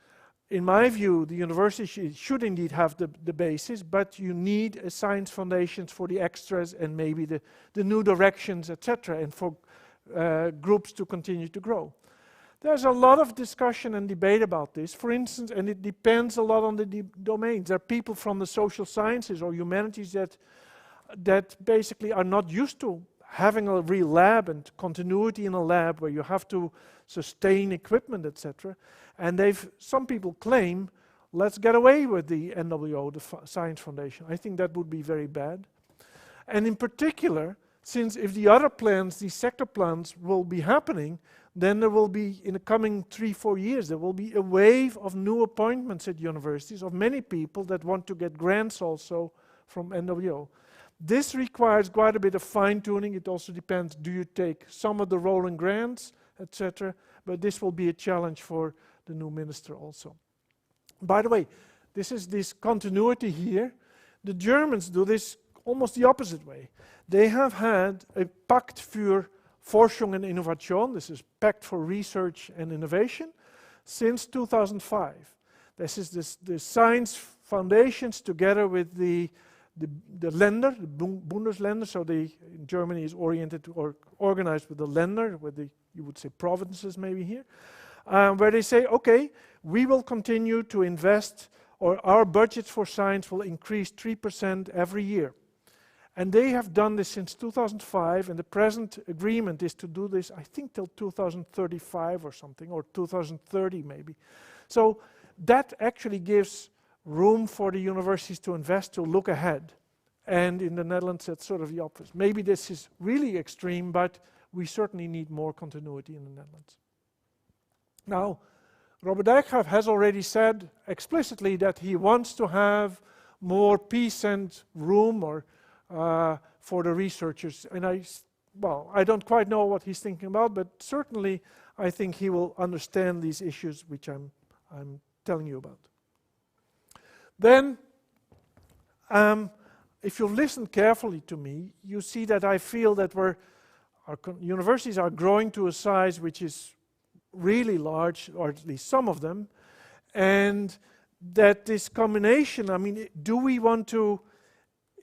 B: In my view, the university should indeed have the basis, but you need a science foundations for the extras and maybe the new directions, etc., and for groups to continue to grow. There's a lot of discussion and debate about this, for instance, and it depends a lot on the domains. There are people from the social sciences or humanities that basically are not used to having a real lab and continuity in a lab where you have to sustain equipment, etc. And some people claim, let's get away with the KNAW, the Science Foundation. I think that would be very bad. And in particular, since if the other plans, these sector plans, will be happening, then there will be, in the coming 3-4 years, there will be a wave of new appointments at universities of many people that want to get grants also from KNAW. This requires quite a bit of fine-tuning. It also depends, do you take some of the rolling grants, etc. But this will be a challenge for the new minister also. By the way, this is this continuity here. The Germans do this almost the opposite way. They have had a Pact für Forschung und Innovation, this is Pact for Research and Innovation, since 2005. This is the science foundations together with the Länder, the Bundesländer, so in Germany is oriented or organized with the Länder, with the, you would say, provinces maybe here, where they say, okay, we will continue to invest, or our budgets for science will increase 3% every year. And they have done this since 2005, and the present agreement is to do this, I think, till 2035 or something, or 2030 maybe. So that actually gives room for the universities to invest, to look ahead. And in the Netherlands, that's sort of the opposite. Maybe this is really extreme, but we certainly need more continuity in the Netherlands. Now, Robert Dijkgraaf has already said explicitly that he wants to have more peace and room or for the researchers, and I don't quite know what he's thinking about, but certainly I think he will understand these issues which I'm telling you about. Then, if you listen carefully to me, you see that I feel that our universities are growing to a size which is really large, or at least some of them, and that this combination, I mean, do we want to,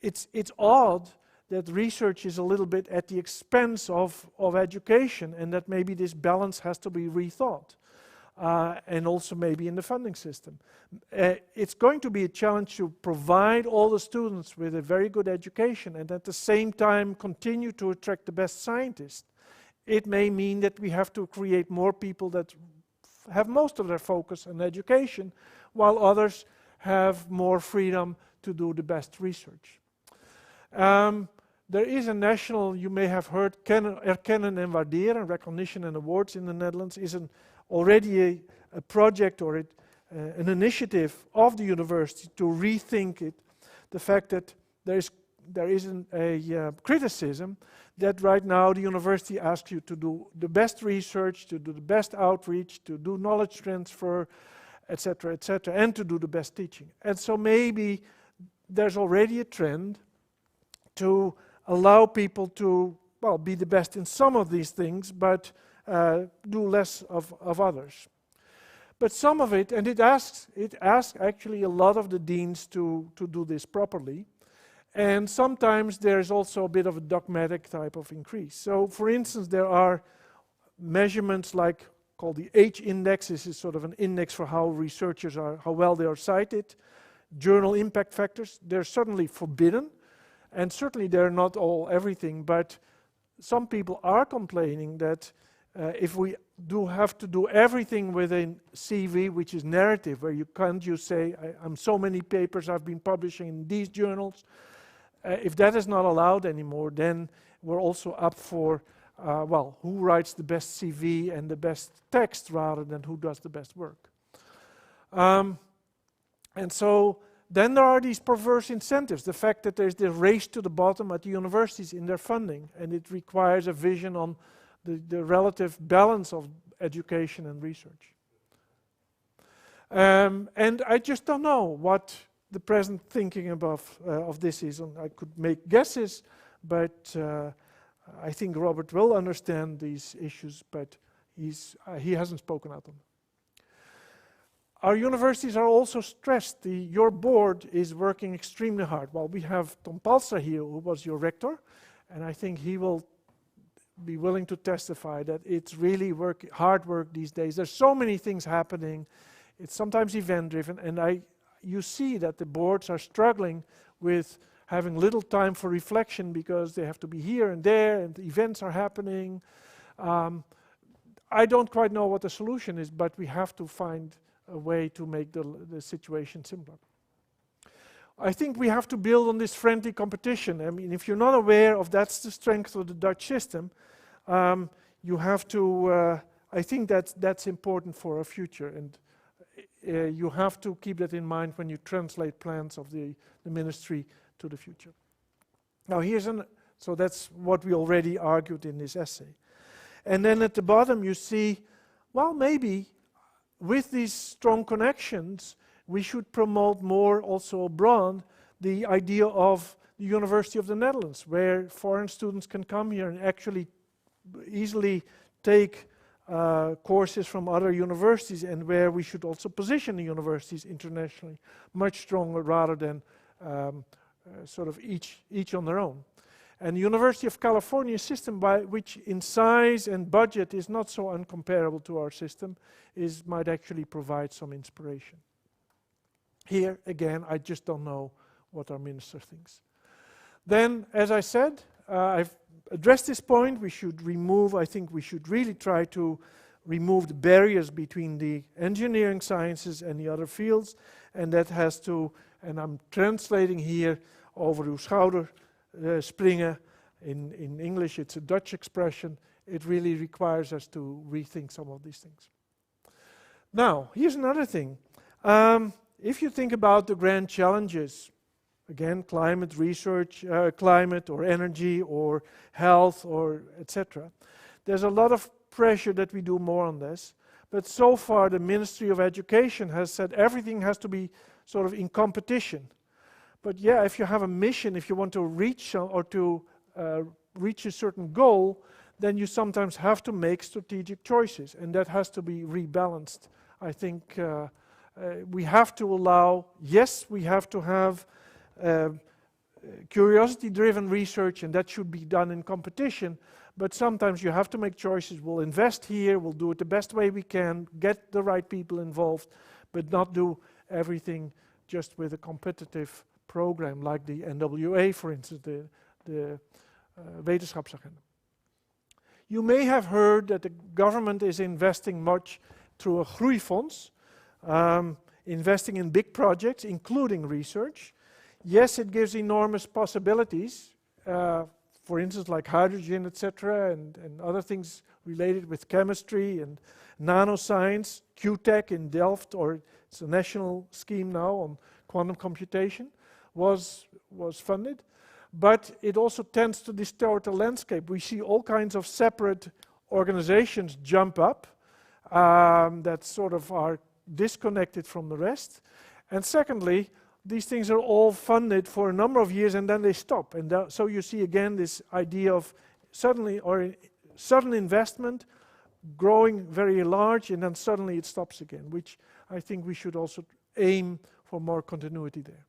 B: it's odd that research is a little bit at the expense of education, and that maybe this balance has to be rethought. And also maybe in the funding system. It's going to be a challenge to provide all the students with a very good education and at the same time continue to attract the best scientists. It may mean that we have to create more people that have most of their focus on education, while others have more freedom to do the best research. There is a national, you may have heard, erkennen en waarderen, recognition and awards in the Netherlands, is already a project or an initiative of the university to rethink it. The fact that there is a criticism that right now the university asks you to do the best research, to do the best outreach, to do knowledge transfer, etc., and to do the best teaching. And so maybe there's already a trend to allow people to, well, be the best in some of these things, but do less of others. But some of it, and it asks actually a lot of the deans to do this properly. And sometimes there's also a bit of a dogmatic type of increase. So for instance, there are measurements like called the H index. This is sort of an index for how researchers are, how well they are cited. Journal impact factors, they're certainly forbidden. And certainly they're not all everything, but some people are complaining that if we do have to do everything with a CV, which is narrative, where you can't just say, I'm so many papers I've been publishing in these journals. If that is not allowed anymore, then we're also up for, well, who writes the best CV and the best text rather than who does the best work. And so then there are these perverse incentives. The fact that there's the race to the bottom at the universities in their funding, and it requires a vision on the relative balance of education and research. And I just don't know what the present thinking of this is. And I could make guesses, but I think Robert will understand these issues, but he hasn't spoken out on them. Our universities are also stressed. Your board is working extremely hard. Well, we have Tom Palstra here, who was your rector, and I think he will be willing to testify that it's really hard work these days. There's so many things happening. It's sometimes event-driven, and you see that the boards are struggling with having little time for reflection because they have to be here and there, and the events are happening. I don't quite know what the solution is, but we have to find a way to make the situation simpler. I think we have to build on this friendly competition. I mean, if you're not aware of that's the strength of the Dutch system, you have to, I think that's important for our future, and you have to keep that in mind when you translate plans of the ministry to the future. Now so that's what we already argued in this essay. And then at the bottom you see, well, maybe with these strong connections, we should promote more also abroad the idea of the University of the Netherlands, where foreign students can come here and actually easily take courses from other universities, and where we should also position the universities internationally much stronger rather than sort of each on their own. And the University of California system, which in size and budget is not so uncomparable to our system, might actually provide some inspiration. Here, again, I just don't know what our minister thinks. Then, as I said, I've addressed this point. I think we should really try to remove the barriers between the engineering sciences and the other fields, and that has to, and I'm translating here, over uw schouder springen. In English, it's a Dutch expression. It really requires us to rethink some of these things. Now, here's another thing. If you think about the grand challenges, again, climate research, climate or energy or health or etc., there's a lot of pressure that we do more on this. but so far the Ministry of Education has said everything has to be sort of in competition. But yeah, if you have a mission, if you want to reach or to reach a certain goal, then you sometimes have to make strategic choices, and that has to be rebalanced. I think we have to allow, yes, we have to have curiosity-driven research, and that should be done in competition, but sometimes you have to make choices. We'll invest here, we'll do it the best way we can, get the right people involved, but not do everything just with a competitive program like the NWA, for instance, the Wetenschapsagenda. You may have heard that the government is investing much through a groeifonds, investing in big projects, including research. Yes, it gives enormous possibilities, for instance, like hydrogen, etc., and other things related with chemistry and nanoscience. QTech in Delft, or it's a national scheme now on quantum computation, was funded. But it also tends to distort the landscape. We see all kinds of separate organizations jump up that sort of are disconnected from the rest. And secondly, these things are all funded for a number of years and then they stop. And so you see again this idea of sudden investment growing very large, and then suddenly it stops again, which I think we should also aim for more continuity there.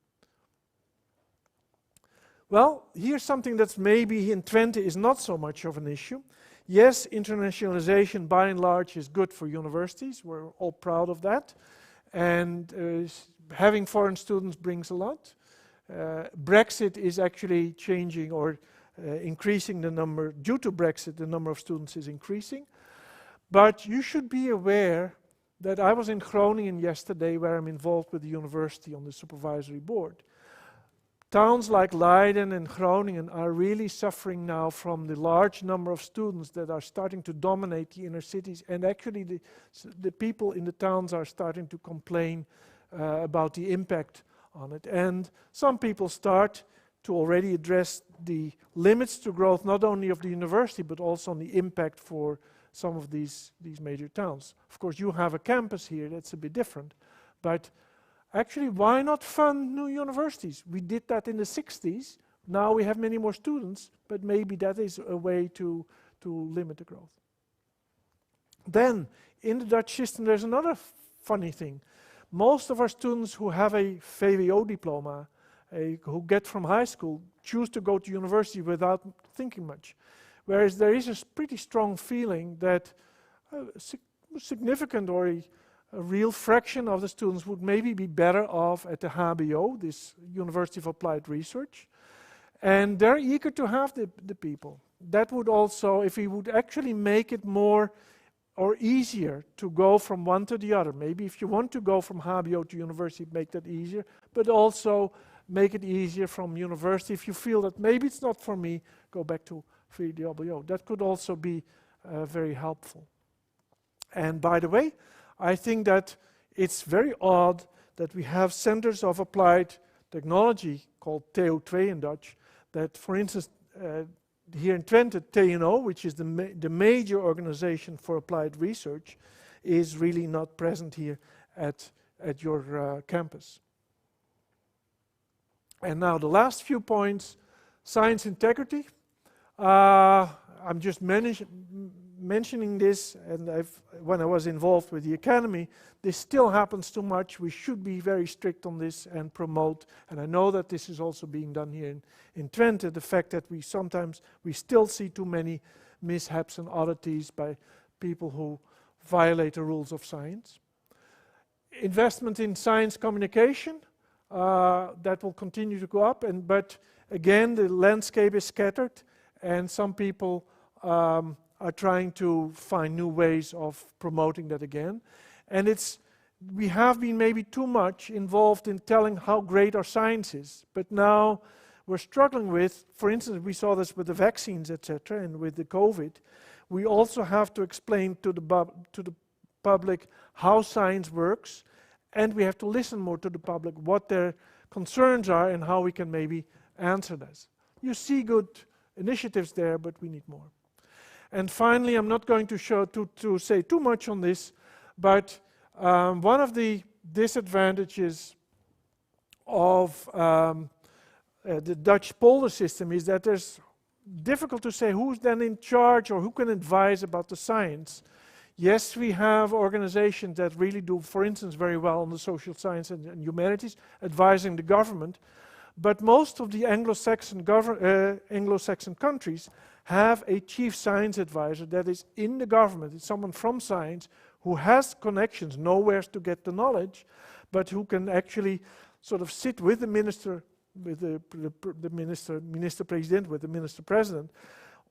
B: Well, here's something that's maybe in Twente is not so much of an issue. Yes, internationalization by and large is good for universities. We're all proud of that. And having foreign students brings a lot. Brexit is actually changing or increasing the number. Due to Brexit, the number of students is increasing. But you should be aware that I was in Groningen yesterday, where I'm involved with the university on the supervisory board. Towns like Leiden and Groningen are really suffering now from the large number of students that are starting to dominate the inner cities, and actually the people in the towns are starting to complain about the impact on it. And some people start to already address the limits to growth, not only of the university, but also on the impact for some of these major towns. Of course, you have a campus here, that's a bit different, but actually, why not fund new universities? We did that in the 60s. Now we have many more students, but maybe that is a way to limit the growth. Then, in the Dutch system, there's another funny thing. Most of our students who have a VWO diploma, who get from high school, choose to go to university without thinking much. Whereas there is a pretty strong feeling that significant or a real fraction of the students would maybe be better off at the HBO, this University of Applied Research. And they're eager to have the people. That would also, if we would actually make it more or easier to go from one to the other. Maybe if you want to go from HBO to university, make that easier, but also make it easier from university. If you feel that maybe it's not for me, go back to VWO. That could also be very helpful. And by the way, I think that it's very odd that we have centers of applied technology called TO2 in Dutch, that for instance here in Twente, TNO, which is the major organization for applied research, is really not present here at your campus. And now the last few points, science integrity. I'm just mentioning this, and when I was involved with the Academy, this still happens too much. We should be very strict on this and promote, and I know that this is also being done here in Twente, the fact that we still see too many mishaps and oddities by people who violate the rules of science. Investment in science communication, that will continue to go up, but again, the landscape is scattered, and some people are trying to find new ways of promoting that again. And we have been maybe too much involved in telling how great our science is, but now we're struggling with, for instance, we saw this with the vaccines, etc., and with the COVID. We also have to explain to the public how science works, and we have to listen more to the public, what their concerns are and how we can maybe answer this. You see good initiatives there, but we need more. And finally, I'm not going to say too much on this. But one of the disadvantages of the Dutch polder system is that there's difficult to say who's then in charge or who can advise about the science. Yes, we have organizations that really do, for instance, very well on the social science and humanities, advising the government. But most of the Anglo-Saxon countries have a chief science advisor that is in the government. It's someone from science who has connections, knows where to get the knowledge, but who can actually sort of sit with the minister, with the minister-president, with the minister-president,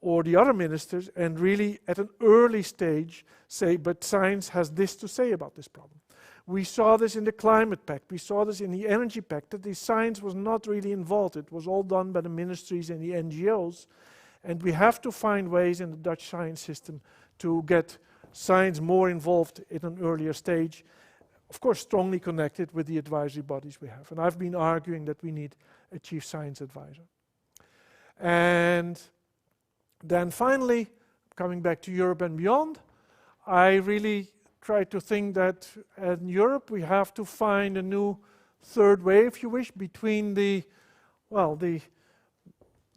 B: or the other ministers, and really at an early stage say, but science has this to say about this problem. We saw this in the Climate Pact, we saw this in the Energy Pact, that the science was not really involved. It was all done by the ministries and the NGOs, and we have to find ways in the Dutch science system to get science more involved in an earlier stage, of course strongly connected with the advisory bodies we have. And I've been arguing that we need a chief science advisor. And then finally, coming back to Europe and beyond, I really try to think that in Europe we have to find a new third way, if you wish, between the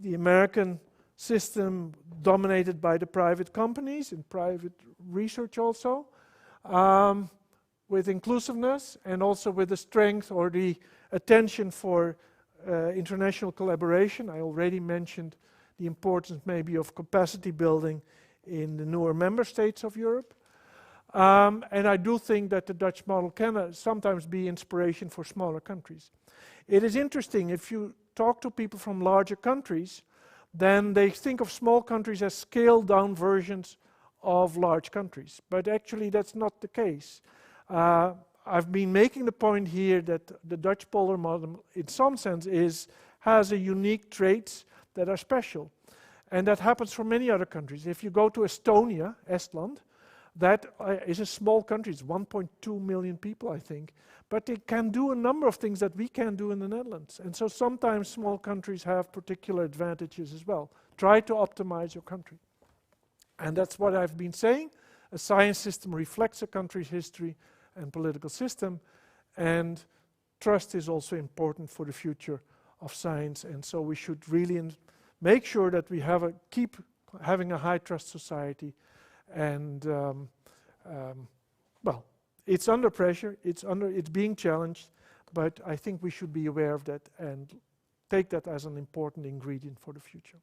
B: American system dominated by the private companies and private research also, with inclusiveness and also with the strength or the attention for international collaboration. I already mentioned the importance maybe of capacity building in the newer member states of Europe. And I do think that the Dutch model can sometimes be inspiration for smaller countries. It is interesting, if you talk to people from larger countries, then they think of small countries as scaled down versions of large countries. But actually that's not the case. I've been making the point here that the Dutch polder model in some sense has a unique traits that are special. And that happens for many other countries. If you go to Estonia, Estland, that is a small country. It's 1.2 million people, I think. But they can do a number of things that we can't do in the Netherlands. And so sometimes small countries have particular advantages as well. Try to optimize your country. And that's what I've been saying. A science system reflects a country's history and political system. And trust is also important for the future of science. And so we should really make sure that we keep having a high trust society. And well, it's under pressure, it's being challenged, but I think we should be aware of that and take that as an important ingredient for the future.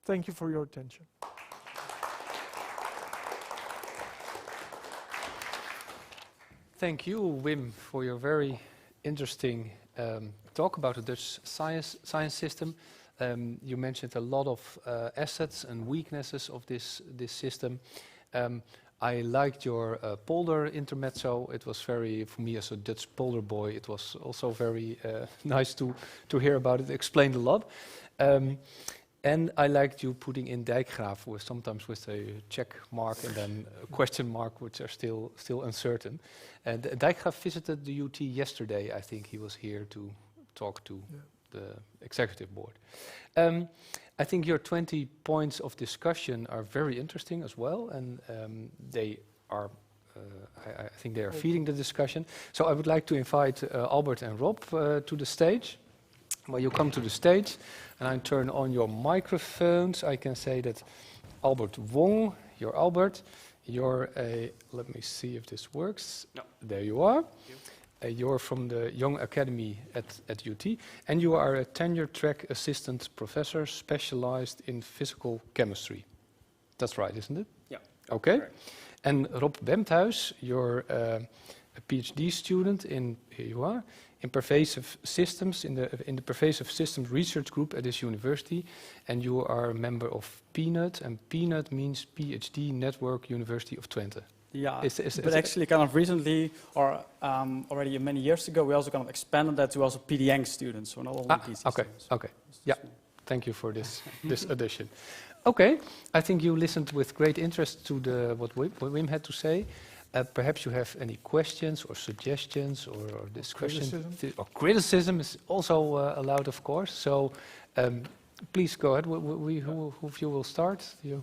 B: Thank you for your attention.
A: Thank you, Wim, for your very interesting talk about the Dutch science system. You mentioned a lot of assets and weaknesses of this system. I liked your polder intermezzo. It was very, for me as a Dutch polder boy, it was also very nice to hear about it. It explained a lot. And I liked you putting in Dijkgraaf, sometimes with a check mark and then a question mark, which are still uncertain. And Dijkgraaf visited the UT yesterday. I think he was here to talk to the executive board. I think your 20 points of discussion are very interesting as well, and they are, I think they are feeding the discussion. So I would like to invite Albert and Rob to the stage. Well, you come to the stage, and I turn on your microphones. I can say that Albert Wong, you're Albert. You're a, let me see if this works. No. There you are. Thank you. You're from the Young Academy at UT, and you are a tenure-track assistant professor specialized in physical chemistry. That's right, isn't it?
C: Yeah.
A: Okay. Right. And Rob Bemthuis, you're a PhD student in, here you are, in pervasive systems, in the pervasive systems research group at this university, and you are a member of PNUT, and PNUT means PhD Network University of Twente.
C: Yeah, but actually kind of recently, or already many years ago, we also kind of expanded that to also PDN students, so not only PhD students.
A: Okay, yeah, thank you for this addition. Okay, I think you listened with great interest to what Wim had to say. Perhaps you have any questions or suggestions or discussion. Criticism is also allowed, of course. So please go ahead. Who of you will start? You.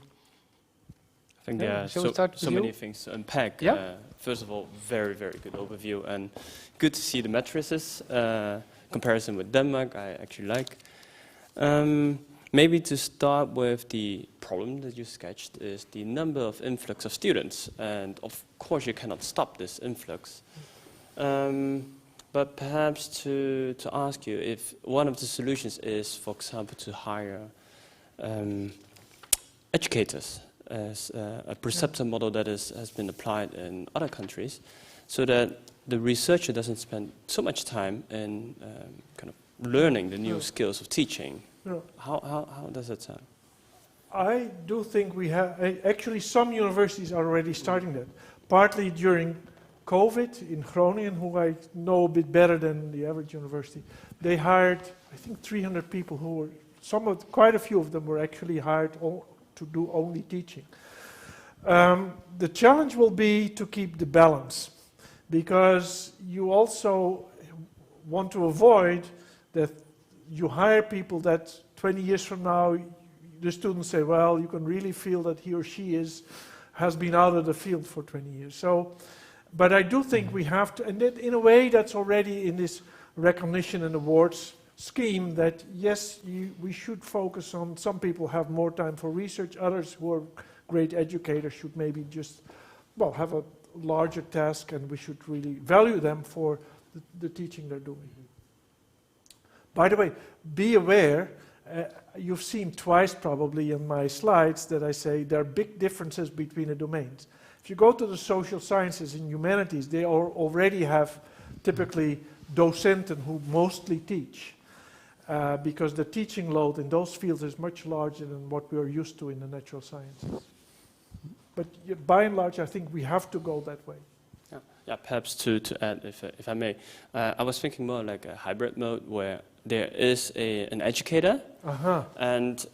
D: I think
A: Yeah,
D: there are
A: shall we start with
D: so
A: you?
D: many things to unpack.
A: Yeah.
D: First of all, very, very good overview, and good to see the matrices. Comparison with Denmark, I actually like. Maybe to start with the problem that you sketched is the number of influx of students, and of course you cannot stop this influx. But perhaps to ask you if one of the solutions is, for example, to hire educators as a preceptor model that has been applied in other countries, so that the researcher doesn't spend so much time in kind of learning the new skills of teaching.
B: No.
D: How does that sound?
B: I do think we have, actually some universities are already starting that. Partly during COVID in Groningen, who I know a bit better than the average university, they hired, I think, 300 people who were, quite a few of them were actually hired to do only teaching. The challenge will be to keep the balance, because you also want to avoid that you hire people that 20 years from now, the students say, well, you can really feel that he or she has been out of the field for 20 years. So, but I do think we have to, and that in a way that's already in this recognition and awards scheme, that yes, we should focus on, some people have more time for research, others who are great educators should maybe just, well, have a larger task, and we should really value them for the teaching they're doing. By the way, be aware, you've seen twice probably in my slides that I say there are big differences between the domains. If you go to the social sciences and humanities, they already have typically docenten who mostly teach, because the teaching load in those fields is much larger than what we are used to in the natural sciences. But by and large, I think we have to go that way.
D: Yeah, perhaps to add, if I may, I was thinking more like a hybrid mode where there is an educator, and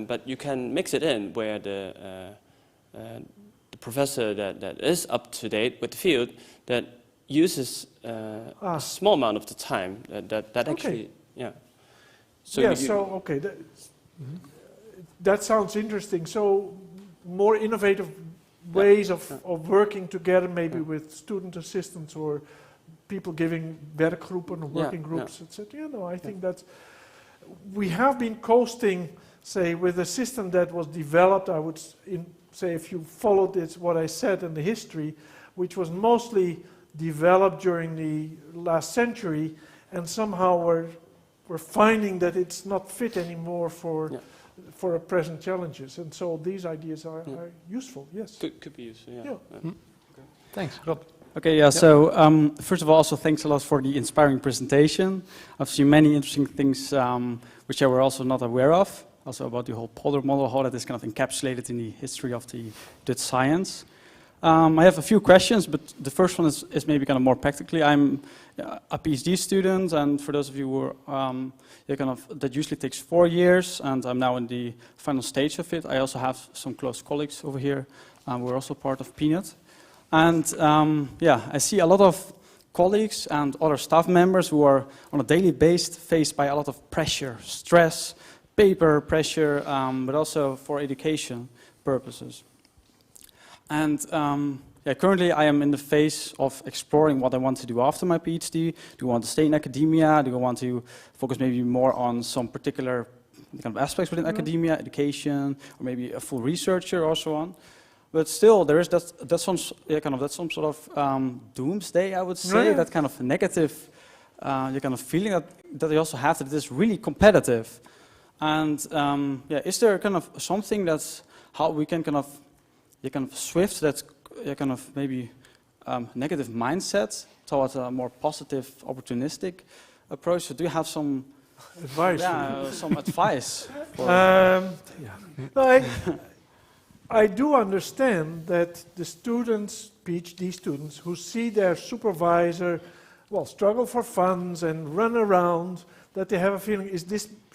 D: but you can mix it in where the professor that is up to date with the field, that uses a small amount of the time that actually, yeah. So
B: yeah, okay, that sounds interesting. So more innovative ways of working together, maybe with student assistants or people giving werkgroepen or working groups, etc. You know, I think that's, we have been coasting, say, with a system that was developed, I would say, if you followed this, what I said in the history, which was mostly developed during the last century, and somehow we're finding that it's not fit anymore for our present challenges. And so these ideas are useful, yes.
D: Could be useful, yeah.
A: Okay. Thanks, Rob.
C: Okay, yeah, so first of all, also thanks a lot for the inspiring presentation. I've seen many interesting things which I were also not aware of, also about the whole polder model, how that is kind of encapsulated in the history of the Dutch science. I have a few questions, but the first one is maybe kind of more practically. I'm a PhD student, and for those of you who are, that usually takes 4 years, and I'm now in the final stage of it. I also have some close colleagues over here who are also part of Peanut. And I see a lot of colleagues and other staff members who are on a daily basis faced by a lot of pressure, stress, paper pressure, but also for education purposes. And currently I am in the phase of exploring what I want to do after my PhD. Do I want to stay in academia? Do I want to focus maybe more on some particular kind of aspects within academia, education, or maybe a full researcher or so on? But still, there is that's some sort of doomsday, I would say, that kind of negative kind of feeling that you also have, that it is really competitive. And is there kind of something that's how we can kind of shift that kind of maybe negative mindset towards a more positive, opportunistic approach? So do you have some
B: advice?
C: Some advice?
B: I do understand that the students, PhD students, who see their supervisor, well, struggle for funds and run around, that they have a feeling,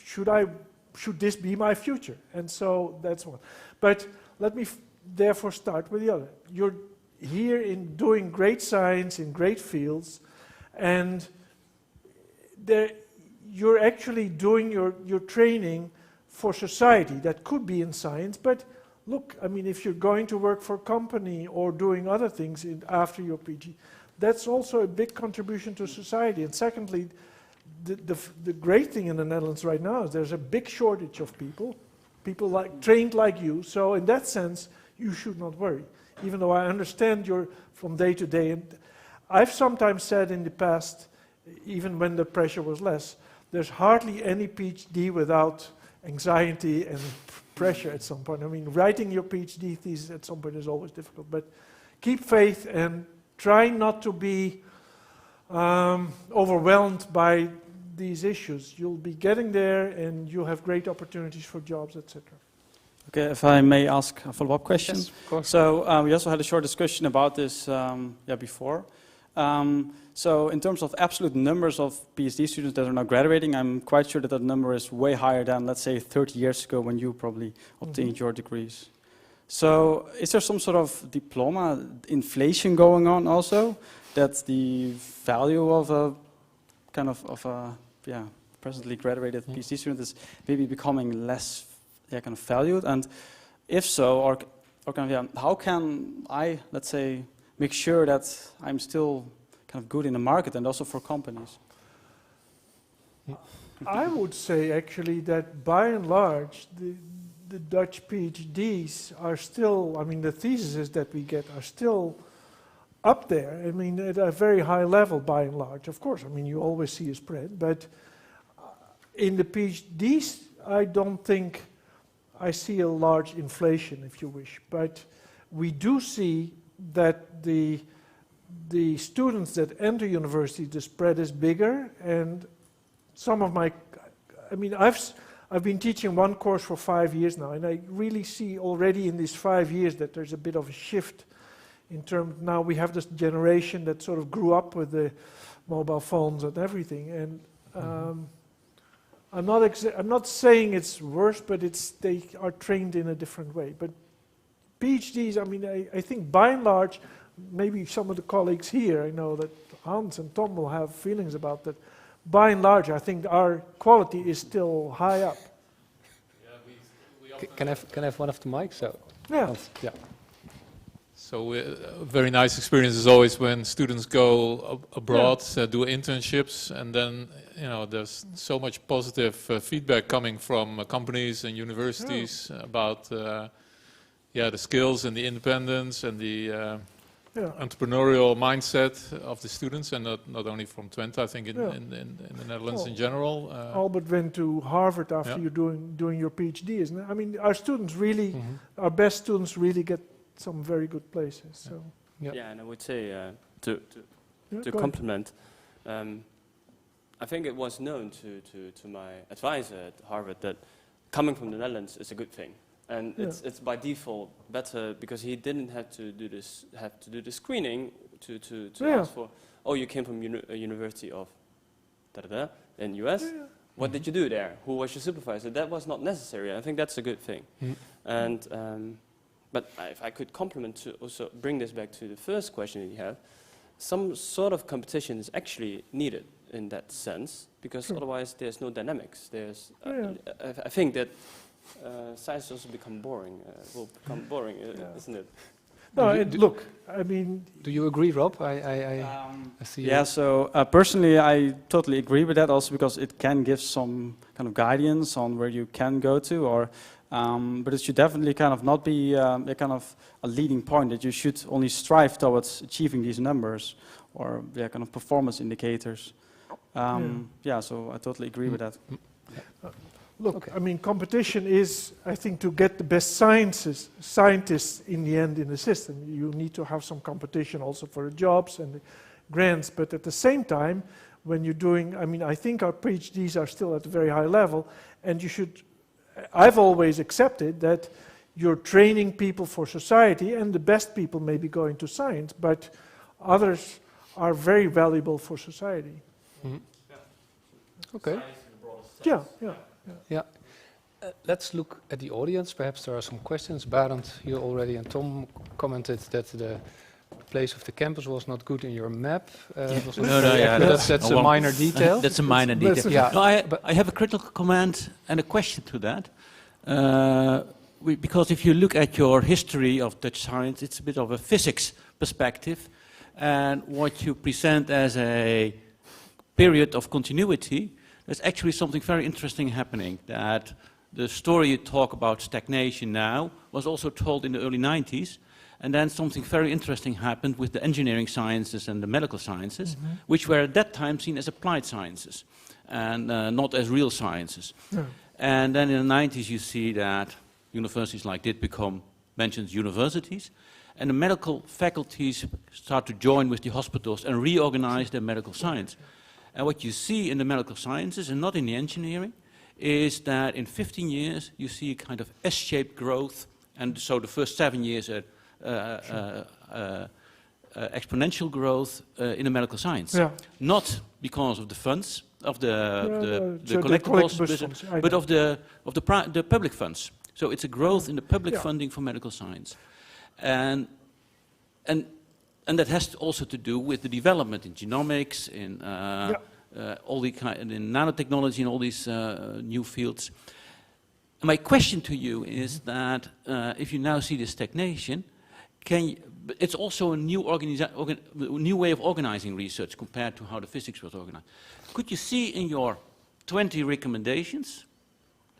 B: should this be my future? And so that's one. But let me therefore start with the other. You're here in doing great science in great fields, and you're actually doing your training for society. That could be in science, but look, I mean, if you're going to work for a company or doing other things after your PhD, that's also a big contribution to society. And secondly, the great thing in the Netherlands right now is there's a big shortage of people trained like you. So in that sense, you should not worry. Even though I understand you're from day to day. And I've sometimes said in the past, even when the pressure was less, there's hardly any PhD without anxiety and pressure at some point. I mean, writing your PhD thesis at some point is always difficult, but keep faith and try not to be overwhelmed by these issues. You'll be getting there and you'll have great opportunities for jobs, etc.
C: Okay, if I may ask a follow-up question.
A: Yes, of course.
C: So we also had a short discussion about this before. So in terms of absolute numbers of PhD students that are now graduating, I'm quite sure that that number is way higher than, let's say, 30 years ago when you probably obtained your degrees. So is there some sort of diploma inflation going on also? That the value of a kind of presently graduated PhD student is maybe becoming less kind of valued? And if so, or kind of, how can I, let's say, make sure that I'm still kind of good in the market and also for companies?
B: I would say actually that by and large, the Dutch PhDs are still, I mean, the theses that we get are still up there. I mean, at a very high level by and large. Of course, I mean, you always see a spread, but in the PhDs, I don't think I see a large inflation, if you wish. But we do see that the students that enter university, the spread is bigger, and some of my, I mean, I've been teaching one course for 5 years now, and I really see already in these 5 years that there's a bit of a shift in terms, now we have this generation that sort of grew up with the mobile phones and everything, and I'm not saying it's worse, but they are trained in a different way. But PhDs, I mean, I think by and large, maybe some of the colleagues here, I know that Hans and Tom will have feelings about that. By and large, I think our quality is still high up.
A: Yeah, can I have one of the mics? So,
B: yeah.
A: Hans, yeah.
E: So a very nice experience is always when students go abroad, do internships, and then there's so much positive feedback coming from companies and universities about the skills and the independence and the entrepreneurial mindset of the students, and not only from Twente, I think in the Netherlands in general.
B: Albert went to Harvard after you're doing your PhD, isn't it? I mean, our students really, our best students really get some very good places. So
D: and I would say to complement, I think it was known to my advisor at Harvard that coming from the Netherlands is a good thing, and it's by default better because he didn't have to do the screening to ask for, oh, you came from a university of in US. What did you do there? Who was your supervisor? That was not necessary. I think that's a good thing. And but if I could complement to also bring this back to the first question that you have, some sort of competition is actually needed in that sense, because otherwise there's no dynamics. There's, I think that science also will become boring, isn't it?
B: No, look, I mean...
A: Do you agree, Rob? I see.
C: Yeah, so personally I totally agree with that, also because it can give some kind of guidance on where you can go to, or but it should definitely kind of not be a kind of a leading point that you should only strive towards achieving these numbers or kind of performance indicators. So I totally agree with that.
B: Look, I mean, competition is, I think, to get the best scientists in the end in the system. You need to have some competition also for the jobs and the grants, but at the same time, when you're doing, I mean, I think our PhDs are still at a very high level, and you should, I've always accepted that you're training people for society, and the best people may be going to science, but others are very valuable for society.
A: Okay. Let's look at the audience. Perhaps there are some questions. Barend, you already, and Tom commented that the place of the campus was not good in your map. That's a minor detail.
F: That's a minor detail. No, I have a critical comment and a question to that. because if you look at your history of Dutch science, it's a bit of a physics perspective, and what you present as a period of continuity, there's actually something very interesting happening, that the story you talk about stagnation now was also told in the early 90s, and then something very interesting happened with the engineering sciences and the medical sciences, which were at that time seen as applied sciences, and not as real sciences.
B: Yeah.
F: And then in the 90s you see that universities like this become mentioned universities, and the medical faculties start to join with the hospitals and reorganize their medical science. And what you see in the medical sciences, and not in the engineering, is that in 15 years you see a kind of S-shaped growth, and so the first 7 years exponential growth in the medical science.
B: Yeah.
F: Not because of the funds, of the
B: so
F: collectibles,
B: funds,
F: but of the public funds. So it's a growth in the public
B: Yeah.
F: funding for medical science. And that has also to do with the development in genomics, in all the in nanotechnology, and all these new fields. And my question to you is that if you now see the stagnation, it's also a new way of organizing research compared to how the physics was organized. Could you see in your 20 recommendations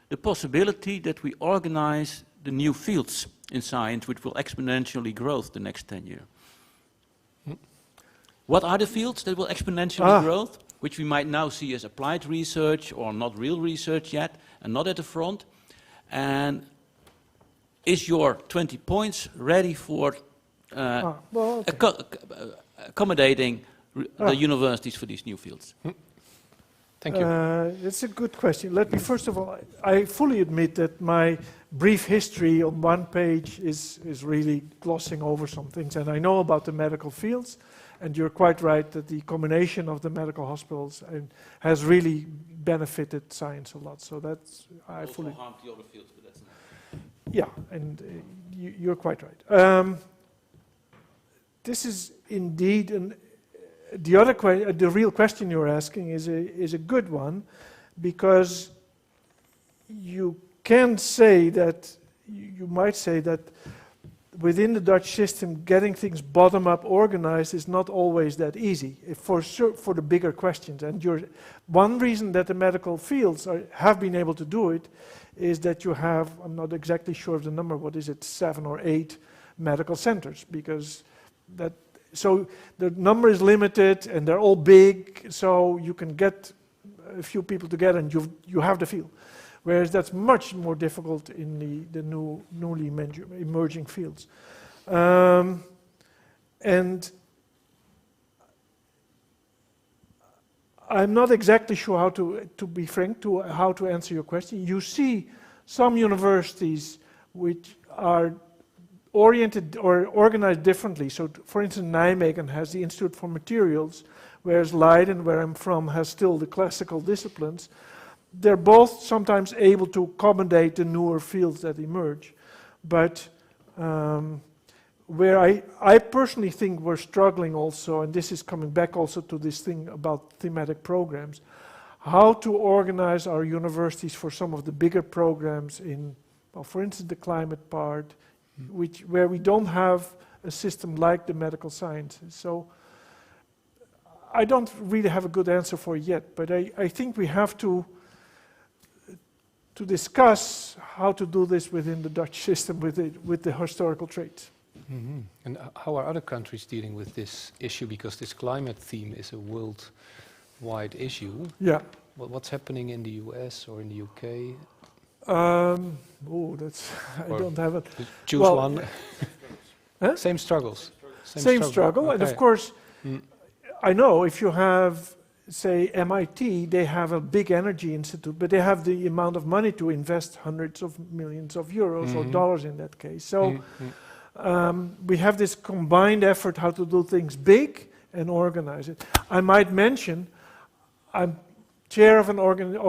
F: the possibility that we organize the new fields in science which will exponentially grow the next 10 years? What are the fields that will exponentially grow, which we might now see as applied research or not real research yet, and not at the front? And is your 20 points ready for accommodating the universities for these new fields?
A: Thank you.
B: It's a good question. Let me first of all, I fully admit that my brief history on one page is really glossing over some things, and I know about the medical fields, and you're quite right that the combination of the medical hospitals has really benefited science a lot. So that's I fully
F: harmed the other fields, but that's not.
B: Yeah, and you're quite right. This is indeed the real question you're asking is a good one, because you can say that you might say that within the Dutch system, getting things bottom-up organized is not always that easy for the bigger questions. And one reason that the medical fields have been able to do it is that you have, I'm not exactly sure of the number, what is it, 7 or 8 medical centers, because so the number is limited and they're all big, so you can get a few people together and you have the field. Whereas that's much more difficult in the newly emerging fields. And I'm not exactly sure to be frank, how to answer your question. You see some universities which are oriented or organized differently. So for instance, Nijmegen has the Institute for Materials, whereas Leiden, where I'm from, has still the classical disciplines. They're both sometimes able to accommodate the newer fields that emerge. But where I personally think we're struggling also, and this is coming back also to this thing about thematic programs, how to organize our universities for some of the bigger programs in, well, for instance, the climate part, where we don't have a system like the medical sciences. So I don't really have a good answer for it yet, but I think we have to discuss how to do this within the Dutch system with the historical traits.
A: Mm-hmm. And how are other countries dealing with this issue? Because this climate theme is a worldwide issue.
B: Yeah.
A: What's happening in the US or in the UK?
B: I don't have it.
A: Choose one.
B: Huh?
A: Same struggles.
B: Same struggle.
A: Okay.
B: And of course, I know if you have, say, MIT, they have a big energy institute, but they have the amount of money to invest hundreds of millions of euros or dollars in that case. So we have this combined effort how to do things big and organize it. I might mention, I'm chair of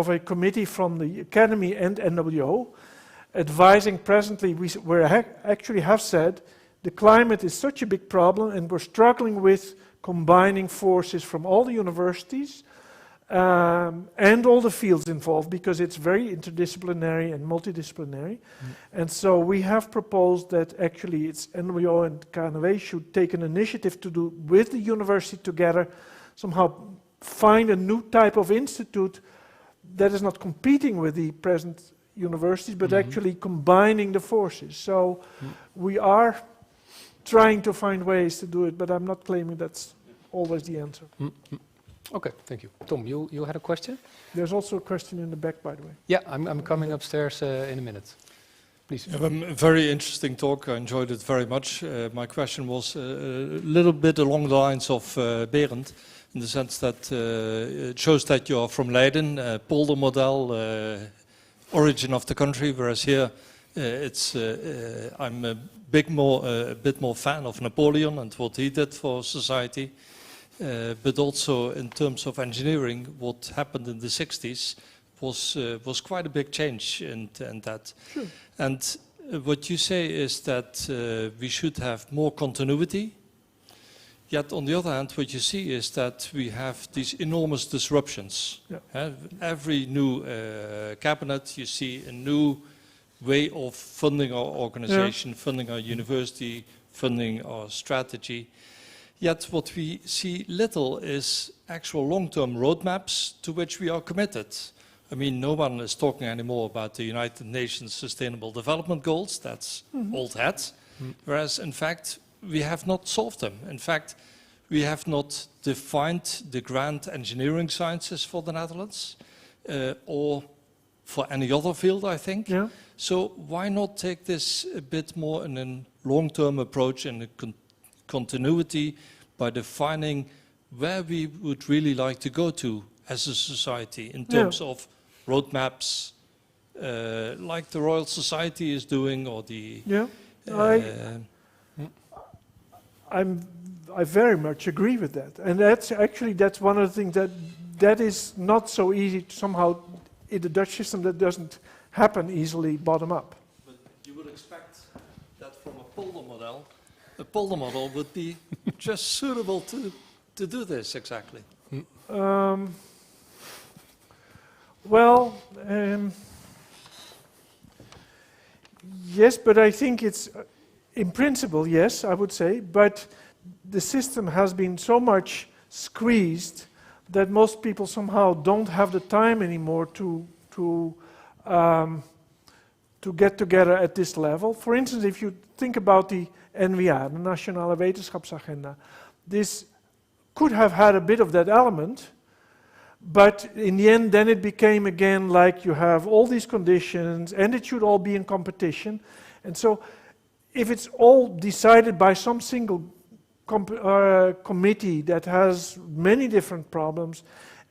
B: a committee from the Academie and NWO, advising presently, we actually have said, the climate is such a big problem and we're struggling with combining forces from all the universities and all the fields involved, because it's very interdisciplinary and multidisciplinary. And so we have proposed that actually it's NWO and KNAW should take an initiative to do with the university together, somehow find a new type of institute that is not competing with the present universities, but actually combining the forces. So we are trying to find ways to do it, but I'm not claiming that's always the answer.
A: Okay, thank you. Tom, you had a question?
B: There's also a question in the back, by the way.
A: Yeah, I'm coming upstairs in a minute. Please.
G: Very interesting talk. I enjoyed it very much. My question was a little bit along the lines of Berend, in the sense that it shows that you are from Leiden, polder model, origin of the country, whereas here I'm a bit more fan of Napoleon and what he did for society. But also in terms of engineering, what happened in the 60s was quite a big change in that.
B: Sure.
G: And what you say is that we should have more continuity. Yet on the other hand, what you see is that we have these enormous disruptions.
B: Yeah.
G: Every new cabinet, you see a new way of funding our organization, funding our university, funding our strategy. Yet what we see little is actual long-term roadmaps to which we are committed. I mean, no one is talking anymore about the United Nations Sustainable Development Goals. That's old hat. Whereas, in fact, we have not solved them. In fact, we have not defined the grand engineering sciences for the Netherlands or for any other field, I think.
B: Yeah.
G: So why not take this a bit more in a long-term approach and a continuity by defining where we would really like to go to as a society in terms of roadmaps, like the Royal Society is doing, or the...
B: Yeah, I very much agree with that. And that's one of the things that is not so easy to somehow, in the Dutch system, that doesn't happen easily bottom up.
G: But you would expect that from a polder model would be just suitable to do this exactly.
B: Yes, but I think it's, in principle, yes, I would say, but the system has been so much squeezed that most people somehow don't have the time anymore to get together at this level. For instance, if you think about the NWA, the Nationale Wetenschapsagenda, this could have had a bit of that element, but in the end, then it became again like you have all these conditions and it should all be in competition. And so if it's all decided by some single committee that has many different problems,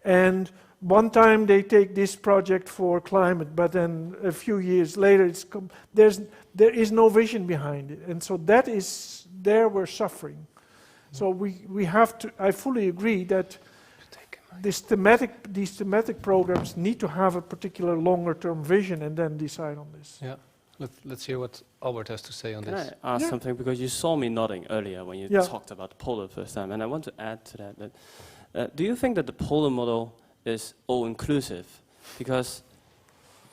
B: and one time they take this project for climate, but then a few years later there is no vision behind it. And so that is, there we're suffering. So we have to, I fully agree that these thematic programs need to have a particular longer term vision and then decide on this.
A: Yeah. Let's hear what Albert has to say on
D: Can
A: this.
D: I ask something? Because you saw me nodding earlier when you talked about the polder first time, and I want to add to that. Do you think that the polder model is all-inclusive? Because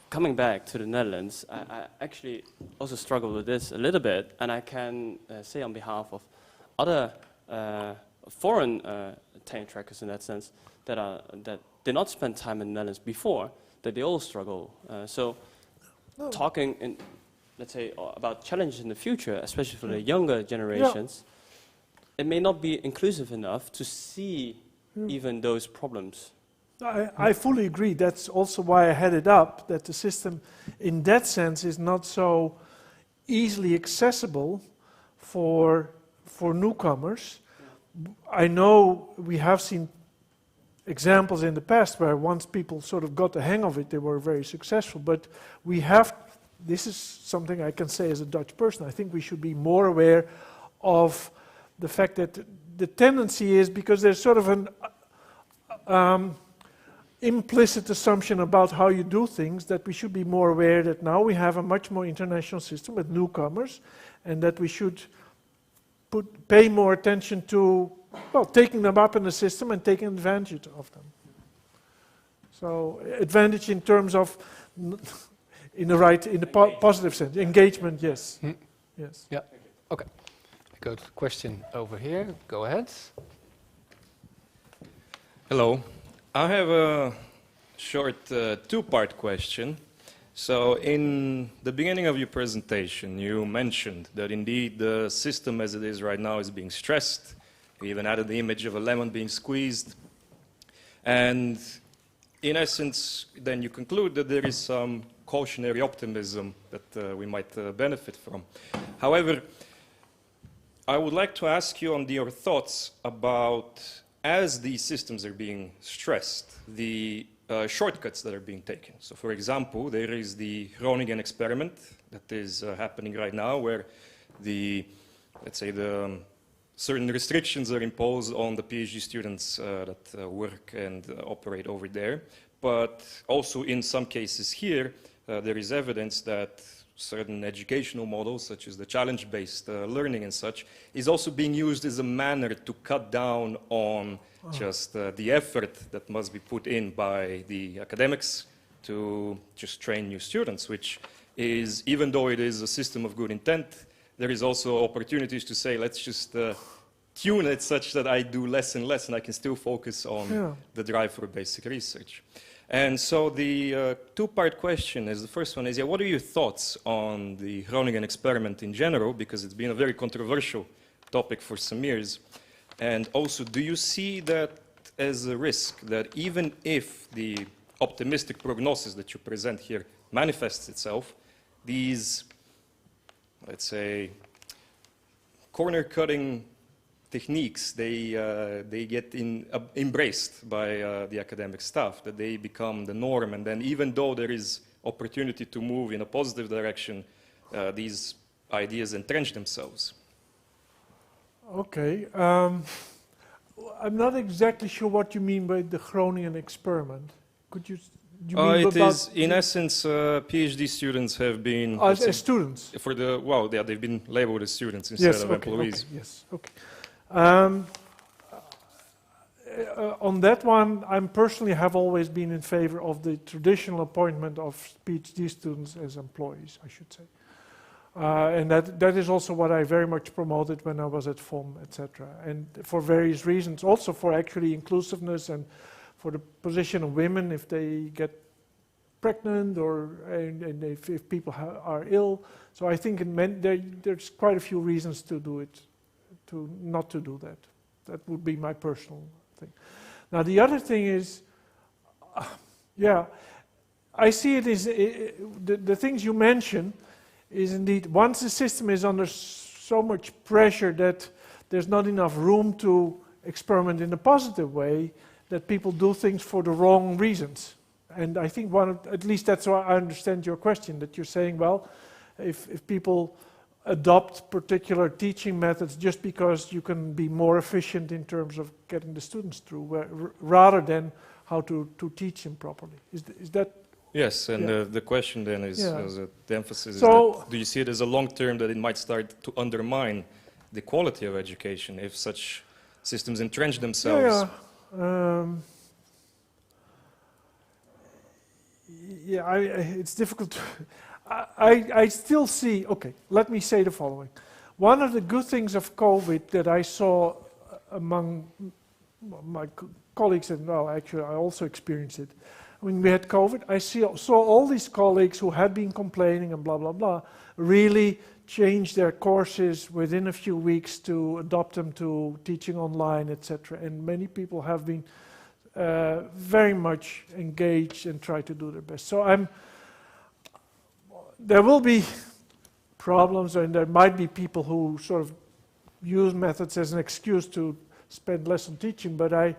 D: coming back to the Netherlands, I actually also struggle with this a little bit, and I can say on behalf of other foreign tenure trackers in that sense that did not spend time in the Netherlands before, that they all struggle. Talking in, let's say, about challenges in the future, especially for the younger generations, it may not be inclusive enough to see even those problems.
B: I fully agree. That's also why I had it up, that the system in that sense is not so easily accessible for newcomers. I know we have seen examples in the past where once people sort of got the hang of it, they were very successful. But we have, this is something I can say as a Dutch person, I think we should be more aware of the fact that the tendency is, because there's sort of an implicit assumption about how you do things, that we should be more aware that now we have a much more international system with newcomers, and that we should pay more attention to, well, taking them up in the system and taking advantage of them. So advantage in terms of, in the positive sense, engagement, yes. Yes.
A: Yeah, okay. Go to the question over here, go ahead.
H: Hello. I have a short two-part question. So in the beginning of your presentation, you mentioned that indeed the system as it is right now is being stressed. You even added the image of a lemon being squeezed. And in essence, then you conclude that there is some cautionary optimism that we might benefit from. However, I would like to ask you on your thoughts about, as these systems are being stressed, the shortcuts that are being taken. So for example, there is the Groningen experiment that is happening right now, where let's say the certain restrictions are imposed on the PhD students that work and operate over there. But also in some cases here, there is evidence that certain educational models, such as the challenge-based learning and such, is also being used as a manner to cut down on just the effort that must be put in by the academics to just train new students, which is, even though it is a system of good intent, there is also opportunities to say, let's just tune it such that I do less and less and I can still focus on the drive for basic research. And so the two-part question is, the first one is, what are your thoughts on the Groningen experiment in general, because it's been a very controversial topic for some years. And also, do you see that as a risk, that even if the optimistic prognosis that you present here manifests itself, these, let's say, corner-cutting techniques, they get embraced by the academic staff, that they become the norm, and then even though there is opportunity to move in a positive direction, these ideas entrench themselves?
B: Okay. I'm not exactly sure what you mean by the Groningen experiment. Could you mean
H: it is, in essence, PhD students have been...
B: as students?
H: For the, well, yeah, they've been labeled as students instead of employees.
B: Okay, yes, okay. On that one, I personally have always been in favor of the traditional appointment of PhD students as employees, I should say. And that is also what I very much promoted when I was at FOM, etc. And for various reasons, also for actually inclusiveness and for the position of women if they get pregnant or and if people are ill. So I think there's quite a few reasons to do it, to not to do that. That would be my personal thing. Now the other thing is, I see it as the things you mention is indeed, once the system is under so much pressure that there's not enough room to experiment in a positive way, that people do things for the wrong reasons. And I think at least that's why I understand your question, that you're saying, well, if people adopt particular teaching methods just because you can be more efficient in terms of getting the students through, rather than how to teach them properly. Is that?
H: Yes, and the question then is, the emphasis is
B: that,
H: do you see it as a long term that it might start to undermine the quality of education if such systems entrench themselves?
B: It's difficult. I still see, okay, let me say the following. One of the good things of COVID that I saw among my colleagues, and well, actually I also experienced it, when we had COVID, I saw all these colleagues who had been complaining and blah, blah, blah, really change their courses within a few weeks to adopt them to teaching online, etc. And many people have been very much engaged and try to do their best. So there will be problems, and there might be people who sort of use methods as an excuse to spend less on teaching, but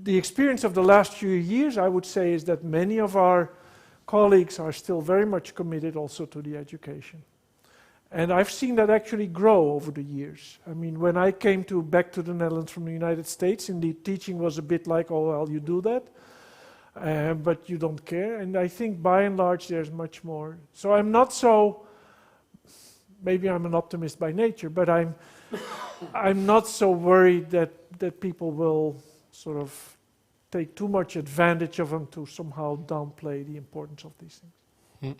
B: the experience of the last few years, I would say, is that many of our colleagues are still very much committed also to the education. And I've seen that actually grow over the years. I mean, when I came back to the Netherlands from the United States, indeed teaching was a bit like, oh, well, you do that, but you don't care. And I think by and large there's much more. So I'm not so, maybe I'm an optimist by nature, but I'm not so worried that people will sort of take too much advantage of them to somehow downplay the importance of these things.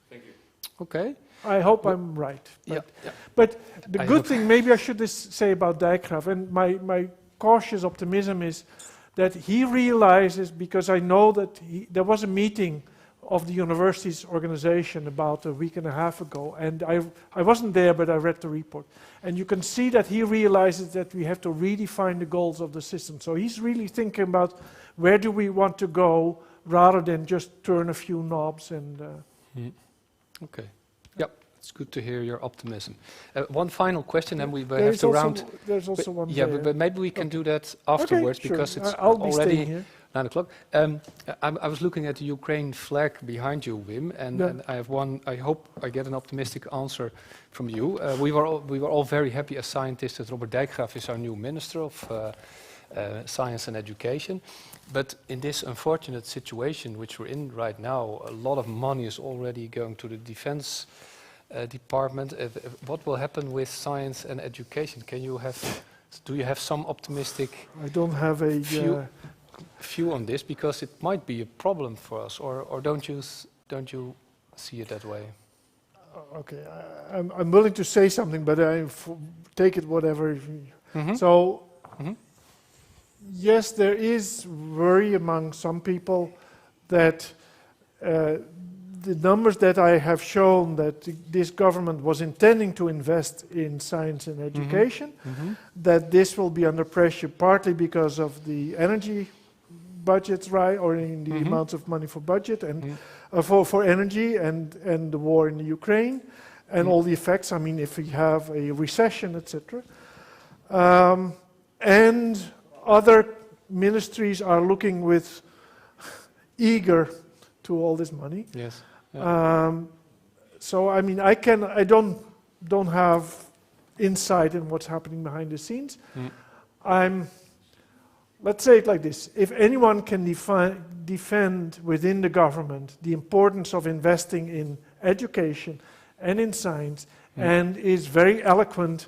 H: Thank you.
A: Okay.
B: I hope I'm right. But,
A: Yeah.
B: but the
A: I
B: good
A: hope-
B: thing, maybe I should say about Dijkgraaf, and my cautious optimism is that he realizes, because I know that there was a meeting of the university's organization about a week and a half ago, and I wasn't there, but I read the report. And you can see that he realizes that we have to redefine the goals of the system. So he's really thinking about where do we want to go, rather than just turn a few knobs and...
A: Okay. Yep, it's good to hear your optimism. One final question, and we will
B: There
A: have
B: is
A: to
B: also
A: round.
B: There's also one
A: Yeah,
B: there.
A: but maybe we can do that
B: Okay,
A: afterwards,
B: sure.
A: because it's
B: I'll be staying
A: already
B: here.
A: 9 o'clock. I was looking at the Ukraine flag behind you, Wim, and,
B: Yeah.
A: and I have one. I hope I get an optimistic answer from you. We were all very happy as scientists that Robert Dijkgraaf is our new Minister of Science and Education. But in this unfortunate situation which we're in right now, a lot of money is already going to the defense department. What will happen with science and education? Do you have some optimistic
B: I don't have a...
A: view on this, because it might be a problem for us, or don't you see it that way?
B: Okay, I'm willing to say something, but take it whatever.
A: Mm-hmm.
B: So,
A: Mhm.
B: yes, there is worry among some people that the numbers that I have shown that this government was intending to invest in science and education, that this will be under pressure partly because of the energy budgets, right, or in the amounts of money for budget and for energy and the war in the Ukraine and all the effects. I mean, if we have a recession, etc. And other ministries are looking with eager to all this money.
A: Yes.
B: So I mean, I don't have insight in what's happening behind the scenes. Let's say it like this: if anyone can defend within the government the importance of investing in education and in science, and is very eloquent,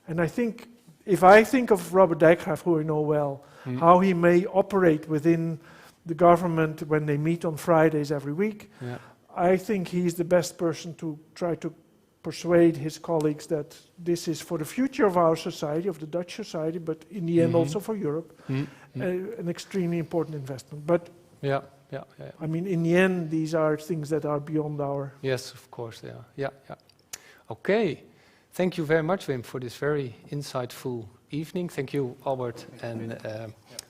B: and I think if I think of Robert Dijkgraaf, who I know well, how he may operate within the government when they meet on Fridays every week, I think he's the best person to try to persuade his colleagues that this is for the future of our society, of the Dutch society, but in the end also for Europe, an extremely important investment. But
A: Yeah.
B: I mean, in the end, these are things that are beyond our...
A: Yes, of course they are. Yeah. Okay. Thank you very much, Wim, for this very insightful evening. Thank you, Albert and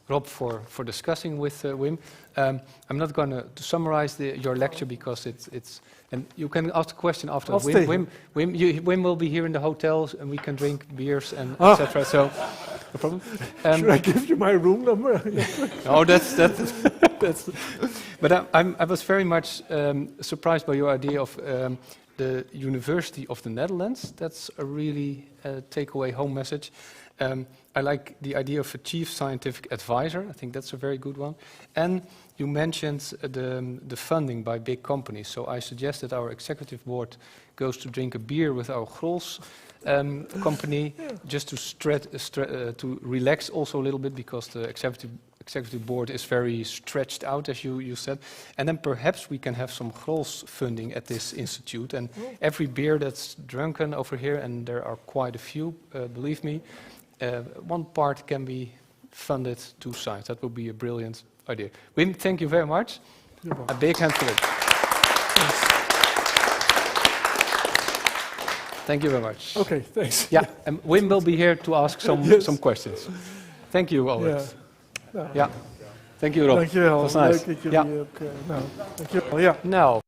A: Rob, for discussing with Wim. I'm not going to summarize your lecture because it's and you can ask a question after. Wim will be here in the hotels, and we can drink beers and etc. So, no problem.
B: Should I give you my room number?
A: No, that's. But I was very much surprised by your idea of the University of the Netherlands. That's a really takeaway home message. I like the idea of a chief scientific advisor. I think that's a very good one. And you mentioned the funding by big companies. So I suggest that our executive board goes to drink a beer with our Grols company, just to relax also a little bit, because the executive board is very stretched out, as you said. And then perhaps we can have some Grols funding at this institute. And every beer that's drunken over here, and there are quite a few, believe me, one part can be funded to science. That would be a brilliant idea. Wim, thank you very much. A big hand for it. Thank you very much.
B: Okay, thanks.
A: Yeah, and Wim will be here to ask some questions. Thank you, Albert.
B: Yeah.
A: Yeah. Thank you, Rob.
B: Dankjewel.
A: Dat was nice.
B: Leuk dat jullie ook... nou, dankjewel. Ja.
A: Nou,